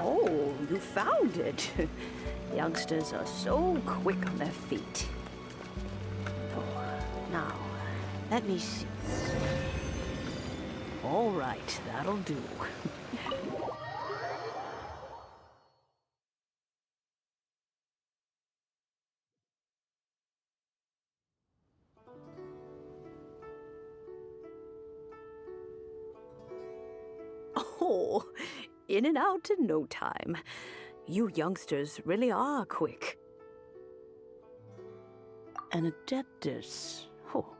Oh, you found it. Youngsters are so quick on their feet. Oh, now, let me see. All right, that'll do. Oh, in and out in no time. You youngsters really are quick. An adeptus. Oh,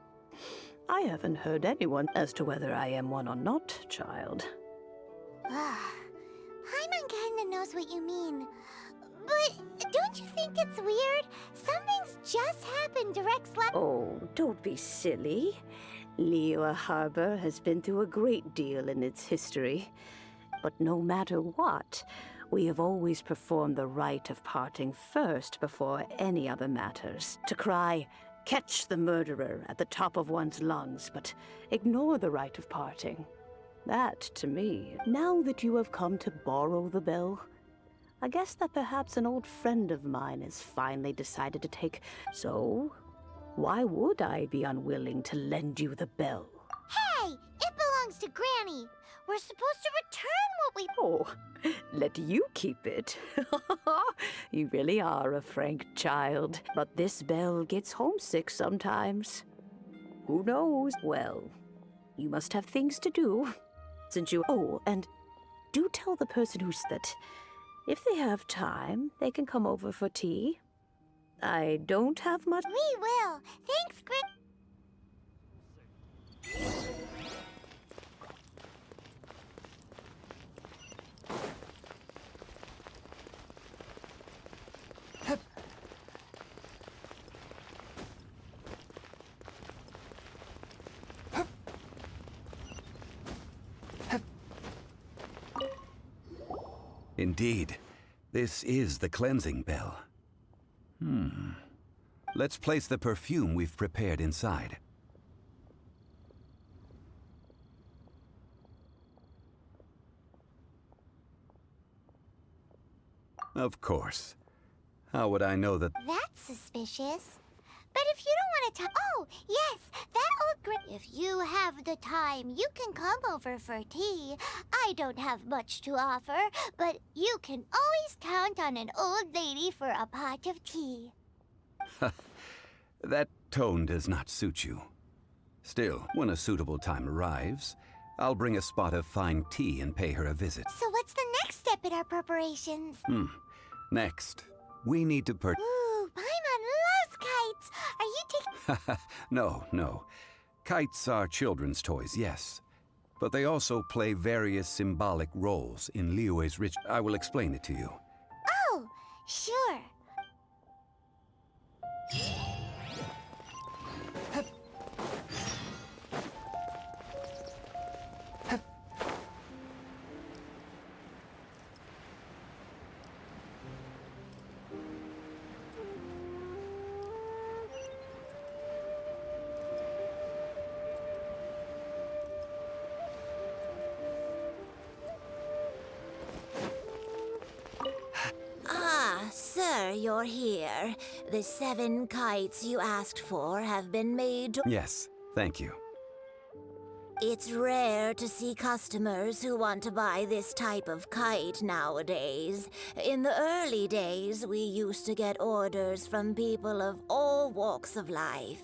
I haven't heard anyone as to whether I am one or not, child. Paimon kinda knows what you mean. But don't you think it's weird? Something's just happened to Rex Oh, don't be silly. Liyue Harbor has been through a great deal in its history. But no matter what, we have always performed the rite of parting first before any other matters. To cry, "Catch the murderer," at the top of one's lungs, but ignore the rite of parting. That, to me, now that you have come to borrow the bell, I guess that perhaps an old friend of mine has finally decided to take. So, why would I be unwilling to lend you the bell? Hey! It belongs to Granny! We're supposed to return what we... Oh, let you keep it. You really are a frank child. But this bell gets homesick sometimes. Who knows? Well, you must have things to do. Since you... Oh, and do tell the person who's that... If they have time, they can come over for tea. I don't have much... We will! Thanks, Granny! Indeed, this is the cleansing bell. Let's place the perfume we've prepared inside. Of course. How would I know that... That's suspicious. But if you don't want to Oh, yes, that old If you have the time, you can come over for tea. I don't have much to offer, but you can always count on an old lady for a pot of tea. That tone does not suit you. Still, when a suitable time arrives, I'll bring a spot of fine tea and pay her a visit. So what's the next step in our preparations? Next, we need to Ooh, Paimon loves kites! Are you taking... No. Kites are children's toys, yes. But they also play various symbolic roles in Liyue's ritual. I will explain it to you. Oh, sure. Sir, you're here. The 7 kites you asked for have been made to... Yes, thank you. It's rare to see customers who want to buy this type of kite nowadays. In the early days, we used to get orders from people of all walks of life.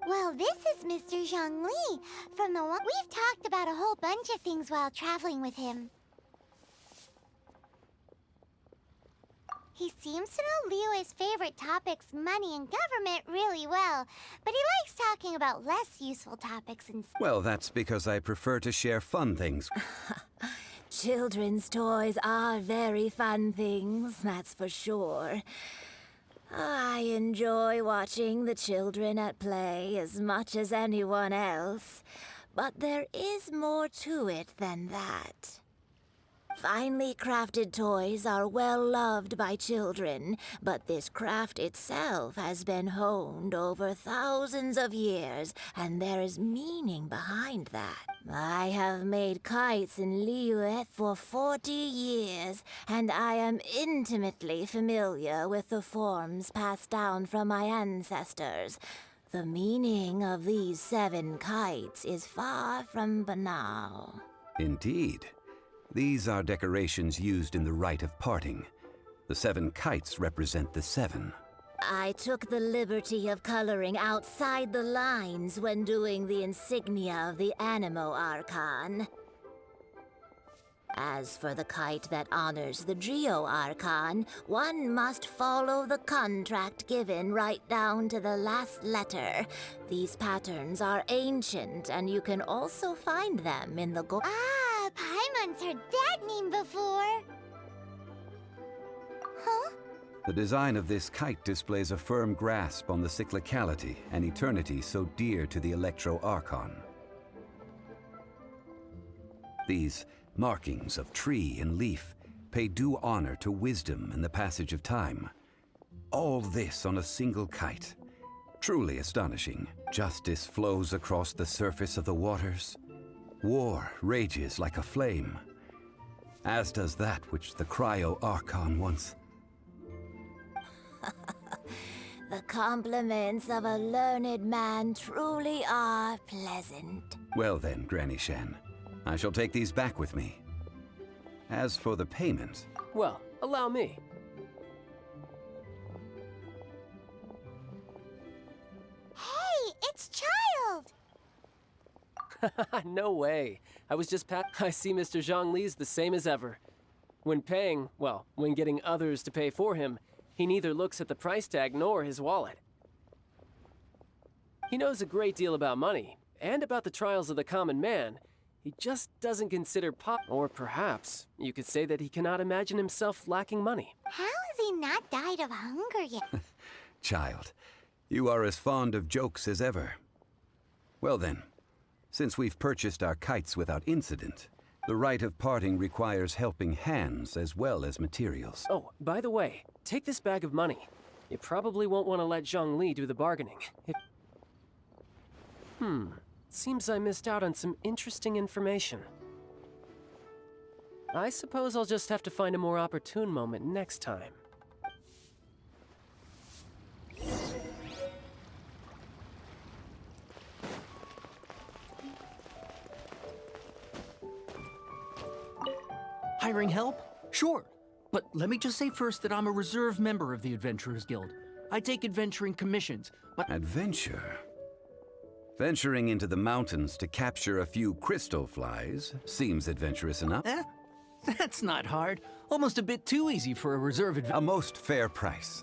Well, this is Mr. Chjun Li from the one... We've talked about a whole bunch of things while traveling with him. He seems to know Liyue's favorite topics, money and government, really well, but he likes talking about less useful topics instead. Well, that's because I prefer to share fun things. Children's toys are very fun things, that's for sure. I enjoy watching the children at play as much as anyone else, but there is more to it than that. Finely crafted toys are well loved by children, but this craft itself has been honed over thousands of years, and there is meaning behind that. I have made kites in Liyue for 40 years, and I am intimately familiar with the forms passed down from my ancestors. The meaning of these 7 kites is far from banal. Indeed. These are decorations used in the rite of parting. The 7 kites represent the 7. I took the liberty of coloring outside the lines when doing the insignia of the Animo Archon. As for the kite that honors the Geo Archon, one must follow the contract given right down to the last letter. These patterns are ancient, and you can also find them in the Ah, Paimon's heard that name before. Huh? The design of this kite displays a firm grasp on the cyclicality and eternity so dear to the Electro Archon. These markings of tree and leaf pay due honor to wisdom and the passage of time. All this on a single kite. Truly astonishing. Justice flows across the surface of the waters. War rages like a flame. As does that which the Cryo Archon once... The compliments of a learned man truly are pleasant. Well then, Granny Shen, I shall take these back with me. As for the payment... Well, allow me. Hey, it's Child! No way. I was just I see Mr. Zhang Li's the same as ever. When paying, well, when getting others to pay for him, he neither looks at the price tag nor his wallet. He knows a great deal about money, and about the trials of the common man. He just doesn't consider or perhaps you could say that he cannot imagine himself lacking money. How has he not died of hunger yet? Child, you are as fond of jokes as ever. Well then, since we've purchased our kites without incident, the rite of parting requires helping hands as well as materials. Oh, by the way, take this bag of money. You probably won't want to let Zhang Li do the bargaining. Seems I missed out on some interesting information. I suppose I'll just have to find a more opportune moment next time. Hiring help? Sure. But let me just say first that I'm a reserve member of the Adventurers Guild. I take adventuring commissions, but... Adventure? Venturing into the mountains to capture a few crystal flies seems adventurous enough. That's not hard. Almost a bit too easy for a reserve A most fair price.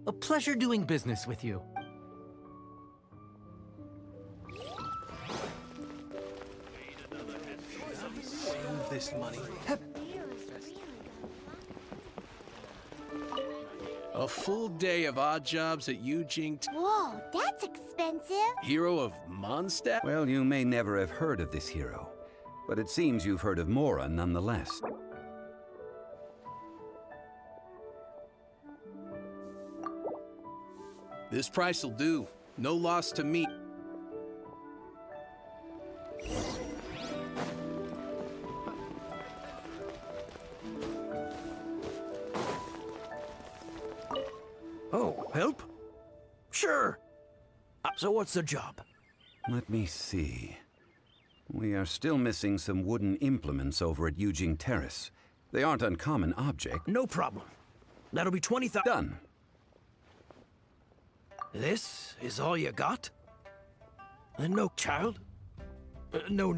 A pleasure doing business with you. Save this money. A full day of odd jobs at Yujing. Whoa, that's expensive. Hero of Mondstadt? Well, you may never have heard of this hero, but it seems you've heard of Mora nonetheless. This price will do. No loss to me. Oh, help? Sure. So what's the job? Let me see. We are still missing some wooden implements over at Yujing Terrace. They aren't uncommon objects. No problem. That'll be 20,000. Done. This is all you got? No, child. No.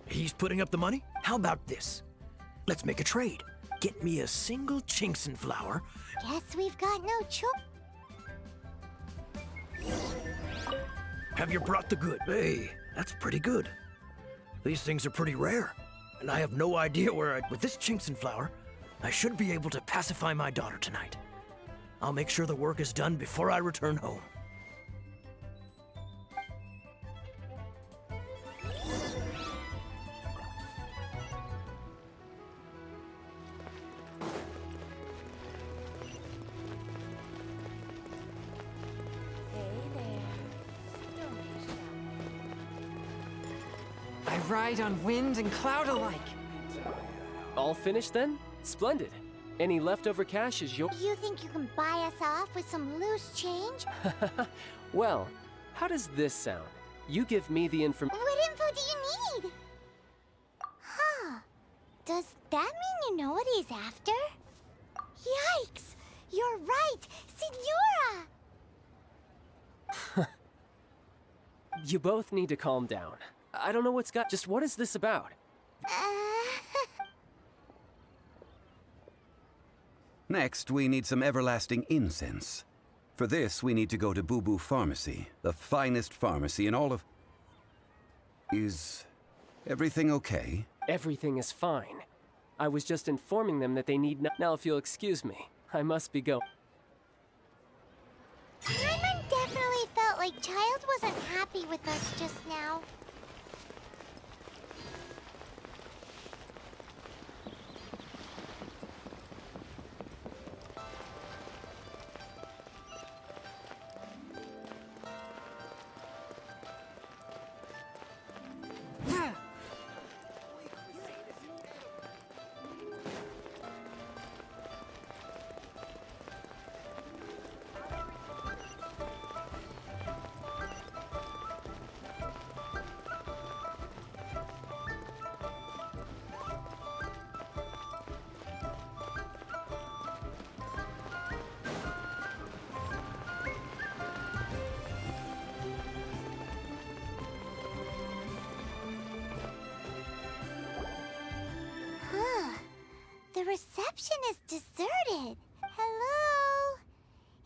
He's putting up the money? How about this? Let's make a trade. Get me a single Chinkson flower. Guess we've got no choice. Have you brought the good? Hey, that's pretty good. These things are pretty rare, and I have no idea where With this Chinkson flower, I should be able to pacify my daughter tonight. I'll make sure the work is done before I return home. I ride on wind and cloud alike. All finished then? Splendid. Any leftover cash is yours. You think you can buy us off with some loose change? Well, how does this sound? You give me the information. What info do you need? Huh. Does that mean you know what he's after? Yikes! You're right! Signora! You both need to calm down. I don't know what's got. Just what is this about? Next, we need some everlasting incense. For this, we need to go to Boo Boo Pharmacy, the finest pharmacy in all of... Is everything okay? Everything is fine. I was just informing them that they need Now, if you'll excuse me, I must be going. Paimon definitely felt like Child wasn't happy with us just now. The reception is deserted. Hello?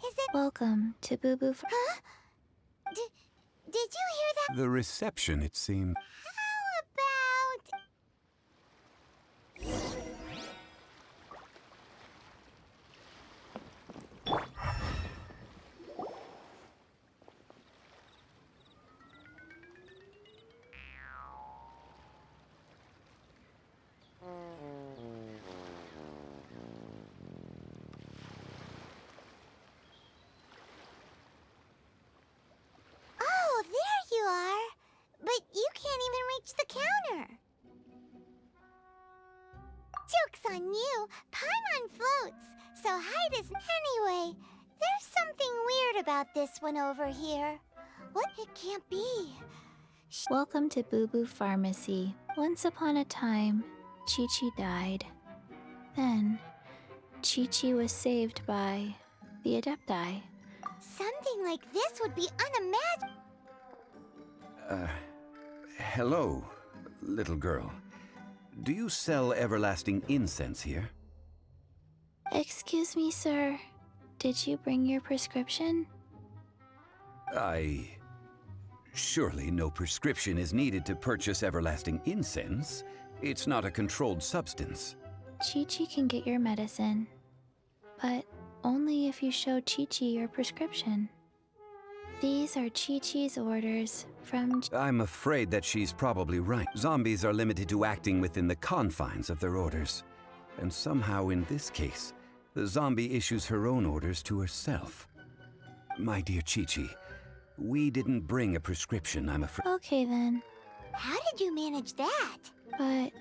Is it... Welcome to Boo Boo. Huh? Did you hear that? The reception, it seemed. How Oh, there you are. But you can't even reach the counter. Joke's on you. Paimon floats, so hide is... Anyway, there's something weird about this one over here. What? It can't be. Welcome to Boo Boo Pharmacy. Once upon a time, Chi-Chi died. Then, Chi-Chi was saved by the Adepti. Something like this would be unimaginable. Hello, little girl. Do you sell everlasting incense here? Excuse me, sir. Did you bring your prescription? Surely no prescription is needed to purchase everlasting incense. It's not a controlled substance. Chi-Chi can get your medicine, but only if you show Chi-Chi your prescription. These are Chi-Chi's orders from... I'm afraid that she's probably right. Zombies are limited to acting within the confines of their orders. And somehow in this case, the zombie issues her own orders to herself. My dear Chi-Chi, we didn't bring a prescription, I'm afraid. Okay then. How did you manage that? But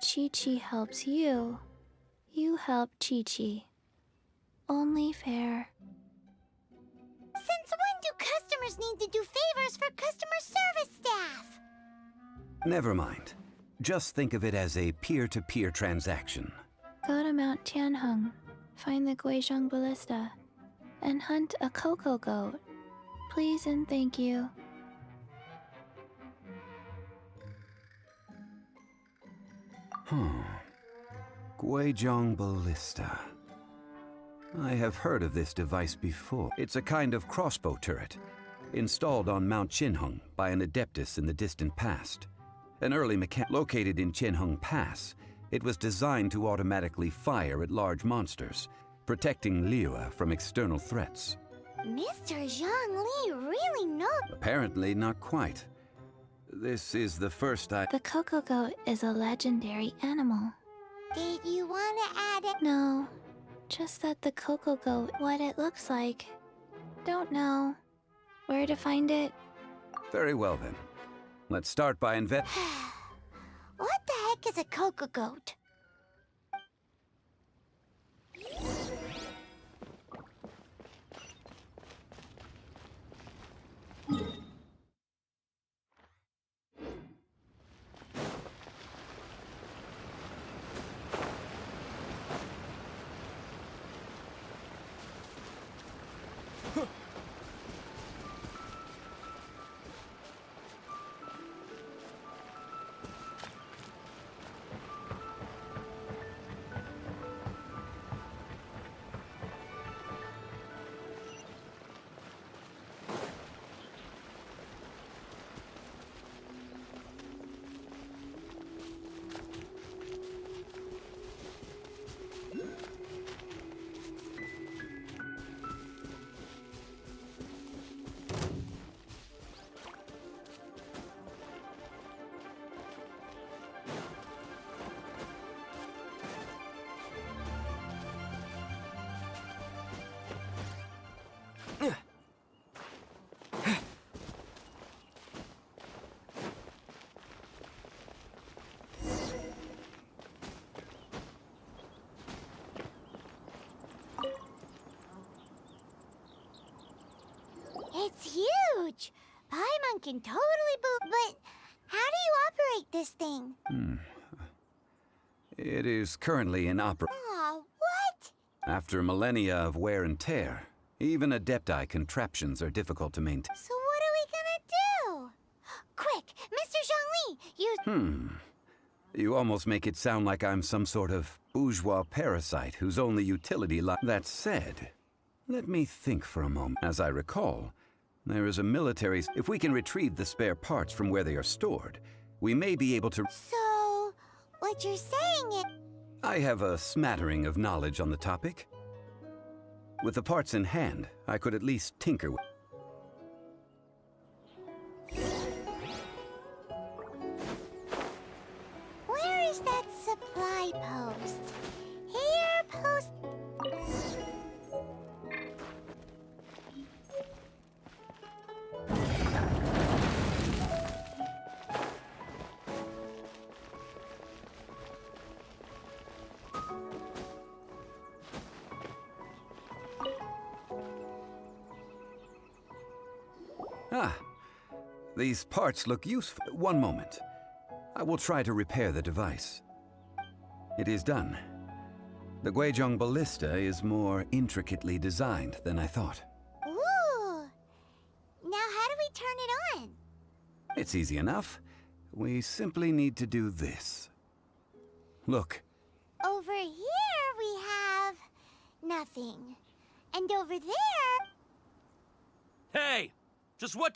Chi-Chi helps you. You help Chi-Chi. Only fair. Since when do customers need to do favors for customer service staff? Never mind. Just think of it as a peer-to-peer transaction. Go to Mount Tianheng, find the Guizhong Ballista, and hunt a cocoa goat. Please and thank you. Guizhong Ballista. I have heard of this device before. It's a kind of crossbow turret, installed on Mount Qinheng by an adeptus in the distant past. An early mechanic located in Qinheng Pass, it was designed to automatically fire at large monsters, protecting Liyue from external threats. Mr. Zhang Li really knows. Apparently not quite. This is the first I... The Coco Goat is a legendary animal. Did you want to add it? No, just that the Coco Goat, what it looks like. Don't know. Where to find it? Very well then. Let's start by What the heck is a Coco Goat? It's huge! Paimon can totally but how do you operate this thing? It is currently in operation. Aw, what? After millennia of wear and tear, even Adepti contraptions are difficult to maintain. So what are we gonna do? Quick, Mr. Zhang Li, you... You almost make it sound like I'm some sort of bourgeois parasite whose only utility lies... That said, let me think for a moment. As I recall, there is a military... If we can retrieve the spare parts from where they are stored, we may be able to... So, what you're saying is... I have a smattering of knowledge on the topic. With the parts in hand, I could at least tinker with... Where is that supply post? Here, post... These parts look useful. One moment. I will try to repair the device. It is done. The Guizhong ballista is more intricately designed than I thought. Ooh! Now how do we turn it on? It's easy enough. We simply need to do this. Look. Over here we have... nothing. And over there... Hey! Just what...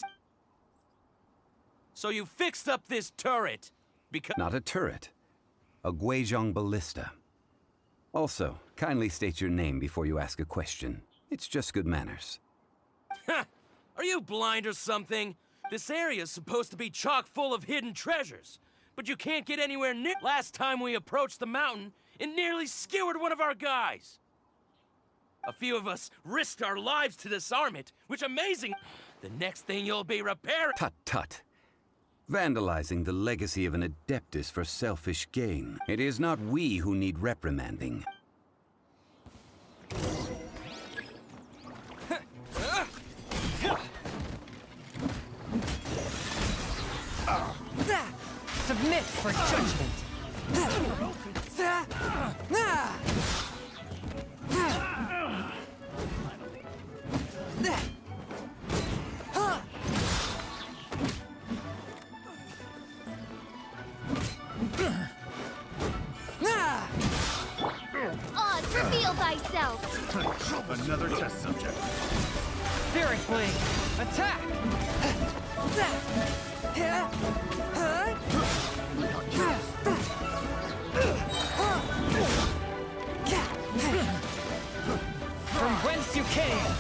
So you fixed up this turret because... Not a turret. A Guizhong ballista. Also, kindly state your name before you ask a question. It's just good manners. Ha! Are you blind or something? This area is supposed to be chock full of hidden treasures, but you can't get anywhere near... Last time we approached the mountain, it nearly skewered one of our guys. A few of us risked our lives to disarm it, which amazing... The next thing you'll be repairing... Tut tut. Vandalizing the legacy of an Adeptus for selfish gain. It is not we who need reprimanding. Submit for judgment. Oz, reveal thyself! Another test subject. Spirit Blade, attack! came!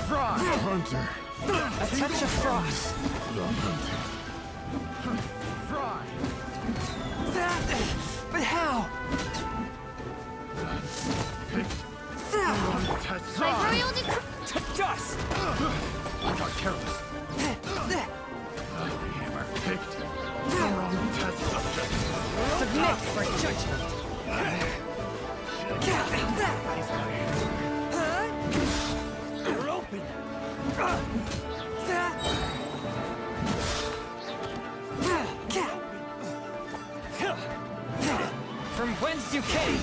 Frost! The hunter! A touch of frost! The hunter! Frost! But how? To dust! I got careless. Hammer picked the wrong test subject. Submit for judgment! You're open! From whence you came!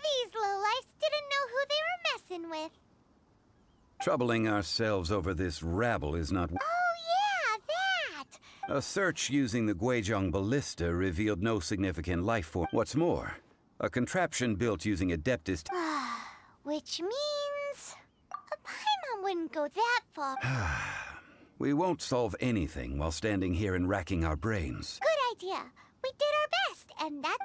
These lowlifes didn't know who they were messing with. Troubling ourselves over this rabble is not... Oh yeah, that! A search using the Guizhong ballista revealed no significant life form. What's more, a contraption built using Adeptus... Which means... a Paimon wouldn't go that far. We won't solve anything while standing here and racking our brains. Good idea. We did our best, and that...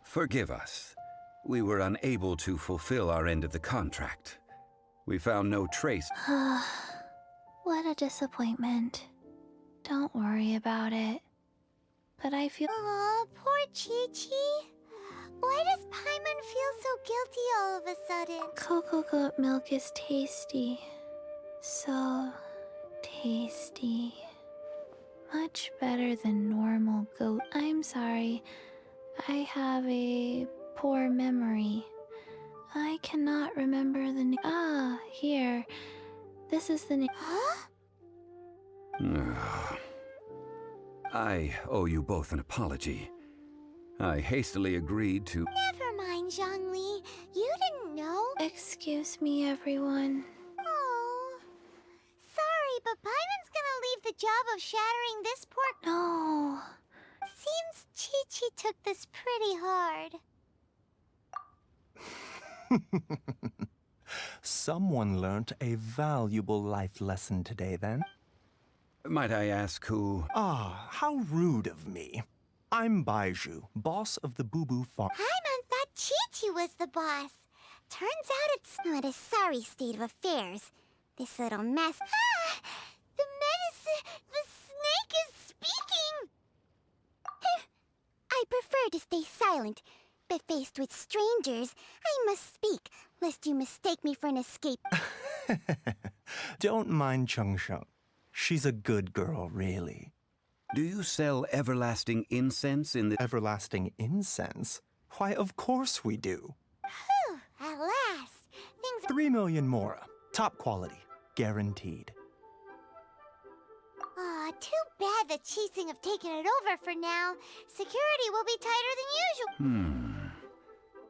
Forgive us. We were unable to fulfill our end of the contract. We found no trace. What a disappointment. Don't worry about it. But I feel... Aw, poor Chi-Chi. Why does Paimon feel so guilty all of a sudden? Cocoa goat milk is tasty. So tasty. Much better than normal goat. I'm sorry. I have a poor memory. I cannot remember the name. Ah, here. This is the name. Huh? I owe you both an apology. I hastily agreed to... Never mind, Zhang Li. You didn't know. Excuse me, everyone. Oh. Sorry, but Paimon's gonna leave the job of shattering this pork. No. Seems Chi-Chi took this pretty hard. Someone learnt a valuable life lesson today, then. Might I ask who... Ah, how rude of me. I'm Baizhu, boss of the Boo Boo Farm. Paimon thought Chi-Chi was the boss. Turns out it's not a sorry state of affairs. This little mess... Ah! The medicine... The snake is speaking! I prefer to stay silent, but faced with strangers, I must speak, lest you mistake me for an escape. Don't mind Chung Sheng. She's a good girl, really. Do you sell everlasting incense in the... Everlasting incense? Why, of course we do. Whew, at last. Things... 3 million mora. Top quality. Guaranteed. Aw, too bad the Qixing have taken it over for now. Security will be tighter than usual.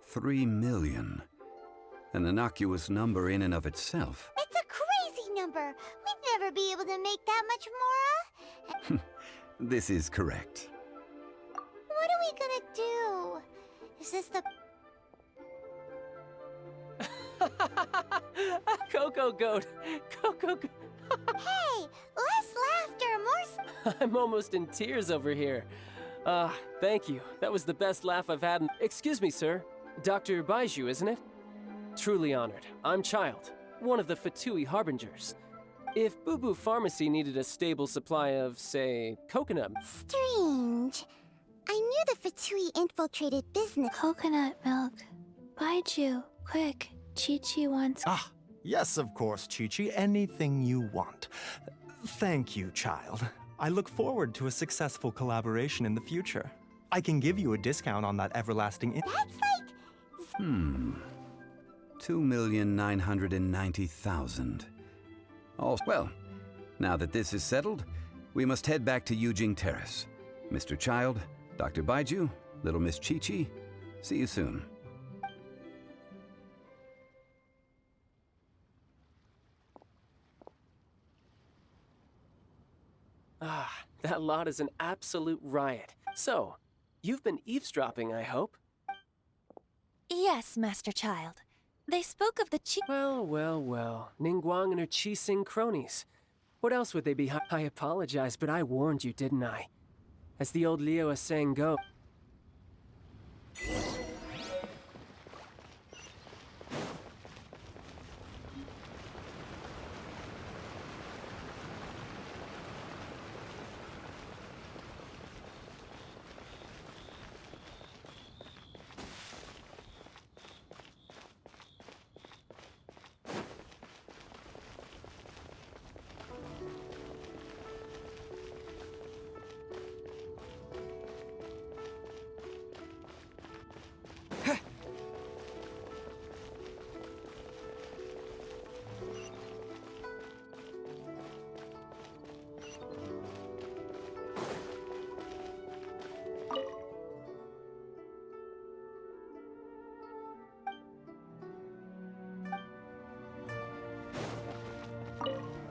3 million. An innocuous number in and of itself. It's a crazy number. We'd never be able to make that much mora. This is correct. What are we gonna do? Is this the... Coco Goat! Coco Goat! Hey! Less laughter, more... I'm almost in tears over here. Thank you. That was the best laugh I've had in... Excuse me, sir. Dr. Baizhu, isn't it? Truly honored. I'm Child, one of the Fatui Harbingers. If Boo Boo Pharmacy needed a stable supply of, say, coconut... Strange. I knew the Fatui infiltrated business... Coconut milk. Baizhu, quick. Chi-Chi wants... Ah, yes, of course, Chi-Chi. Anything you want. Thank you, Child. I look forward to a successful collaboration in the future. I can give you a discount on that everlasting That's like... 2,990,000. Well, now that this is settled, we must head back to Yujing Terrace. Mr. Child, Dr. Baiju, Little Miss Chi-Chi, see you soon. Ah, that lot is an absolute riot. So, you've been eavesdropping, I hope? Yes, Master Child. They spoke of the Well. Ningguang and her Qixing cronies. What else would they be? I apologize, but I warned you, didn't I? As the old Liyue saying goes.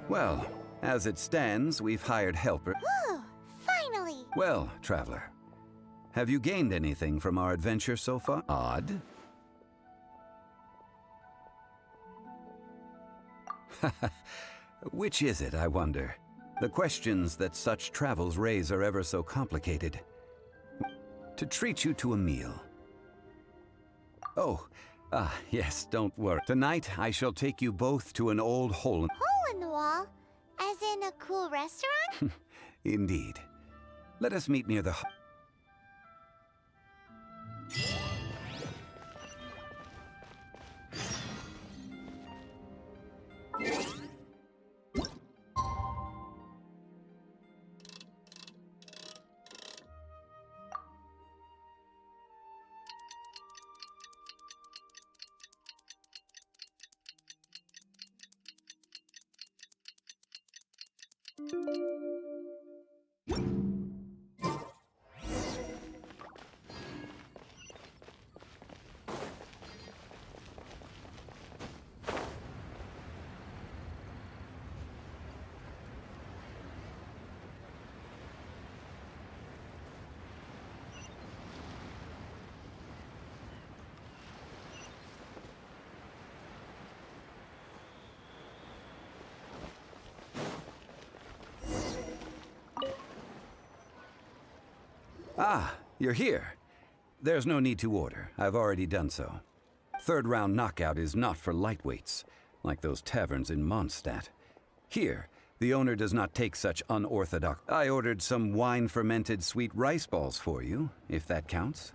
Well, as it stands, we've hired helpers. Oh, finally! Well, traveler, have you gained anything from our adventure so far? Odd? Which is it, I wonder? The questions that such travels raise are ever so complicated. To treat you to a meal. Oh, yes, don't worry. Tonight, I shall take you both to an old hole. Hole in the wall? As in a cool restaurant? Indeed. Let us meet near the... Ah, you're here. There's no need to order. I've already done so. Third round knockout is not for lightweights, like those taverns in Mondstadt. Here, the owner does not take such unorthodox... I ordered some wine-fermented sweet rice balls for you, if that counts.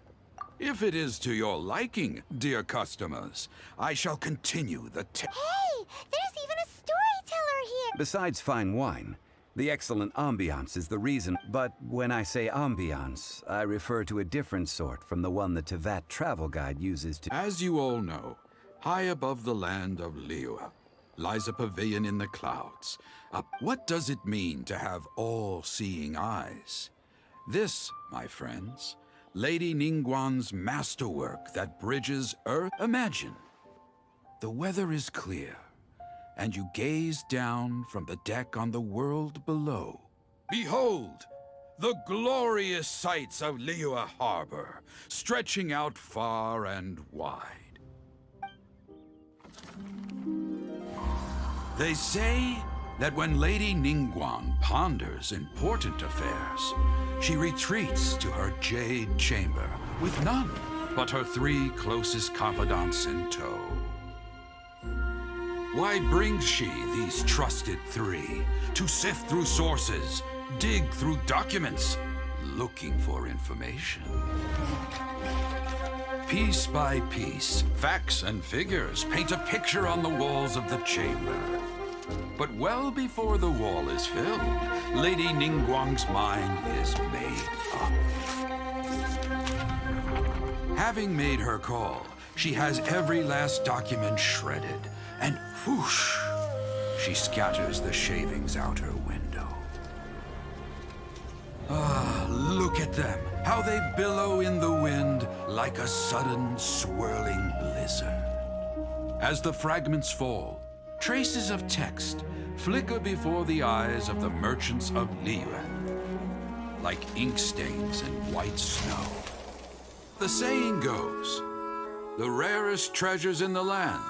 If it is to your liking, dear customers, I shall continue the... Hey! There's even a storyteller here! Besides fine wine, the excellent ambiance is the reason. But when I say ambiance, I refer to a different sort from the one the Tevat travel guide uses to... As you all know, high above the land of Liyue lies a pavilion in the clouds. What does it mean to have all-seeing eyes? This, my friends, Lady Ningguang's masterwork that bridges Earth. Imagine, the weather is clear, and you gaze down from the deck on the world below. Behold, the glorious sights of Liyue Harbor, stretching out far and wide. They say that when Lady Ningguang ponders important affairs, she retreats to her jade chamber with none but her 3 closest confidants in tow. Why brings she these trusted 3 to sift through sources, dig through documents, looking for information? Piece by piece, facts and figures paint a picture on the walls of the chamber. But well before the wall is filled, Lady Ningguang's mind is made up. Having made her call, she has every last document shredded, and whoosh, she scatters the shavings out her window. Ah, look at them, how they billow in the wind like a sudden swirling blizzard. As the fragments fall, traces of text flicker before the eyes of the merchants of Liyue, like ink stains in white snow. The saying goes, the rarest treasures in the land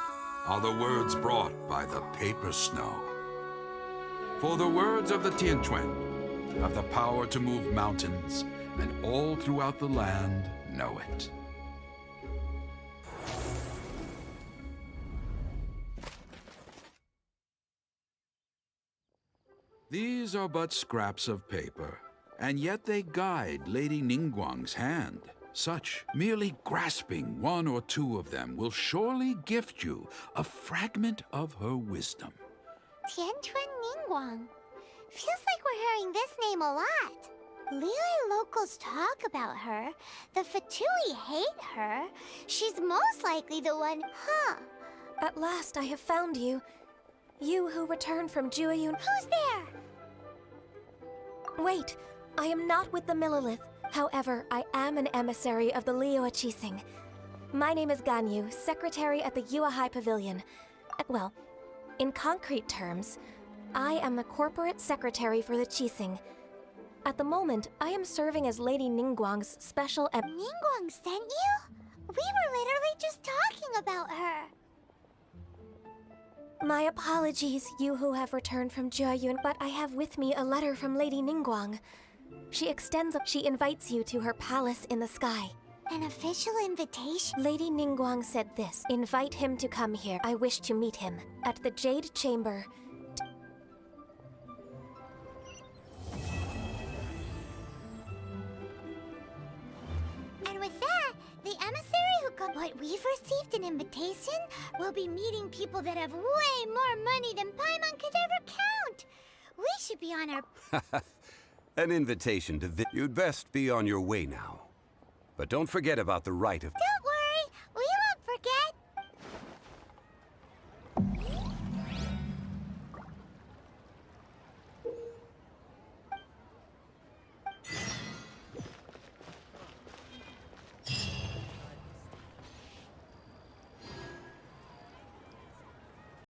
are the words brought by the paper snow. For the words of the Tianquan have the power to move mountains, and all throughout the land know it. These are but scraps of paper, and yet they guide Lady Ningguang's hand. Such, merely grasping one or two of them will surely gift you a fragment of her wisdom. Tianquan Ningguang. Feels like we're hearing this name a lot. Liyue locals talk about her. The Fatui hate her. She's most likely the one, huh? At last I have found you. You who returned from Jueyun. Who's there? Wait, I am not with the Millilith. However, I am an emissary of the Liyue Qixing. My name is Ganyu, secretary at the Yuehai Pavilion. Well, in concrete terms, I am the corporate secretary for the Qixing. At the moment, I am serving as Lady Ningguang's special Ningguang sent you? We were literally just talking about her. My apologies, you who have returned from Jueyun, but I have with me a letter from Lady Ningguang. She invites you to her palace in the sky. An official invitation? Lady Ningguang said this. Invite him to come here. I wish to meet him at the Jade Chamber. And with that, the emissary who got what we've received an invitation will be meeting people that have way more money than Paimon could ever count. We should be on our... An invitation to You'd best be on your way now. But don't forget about the right of... Don't worry.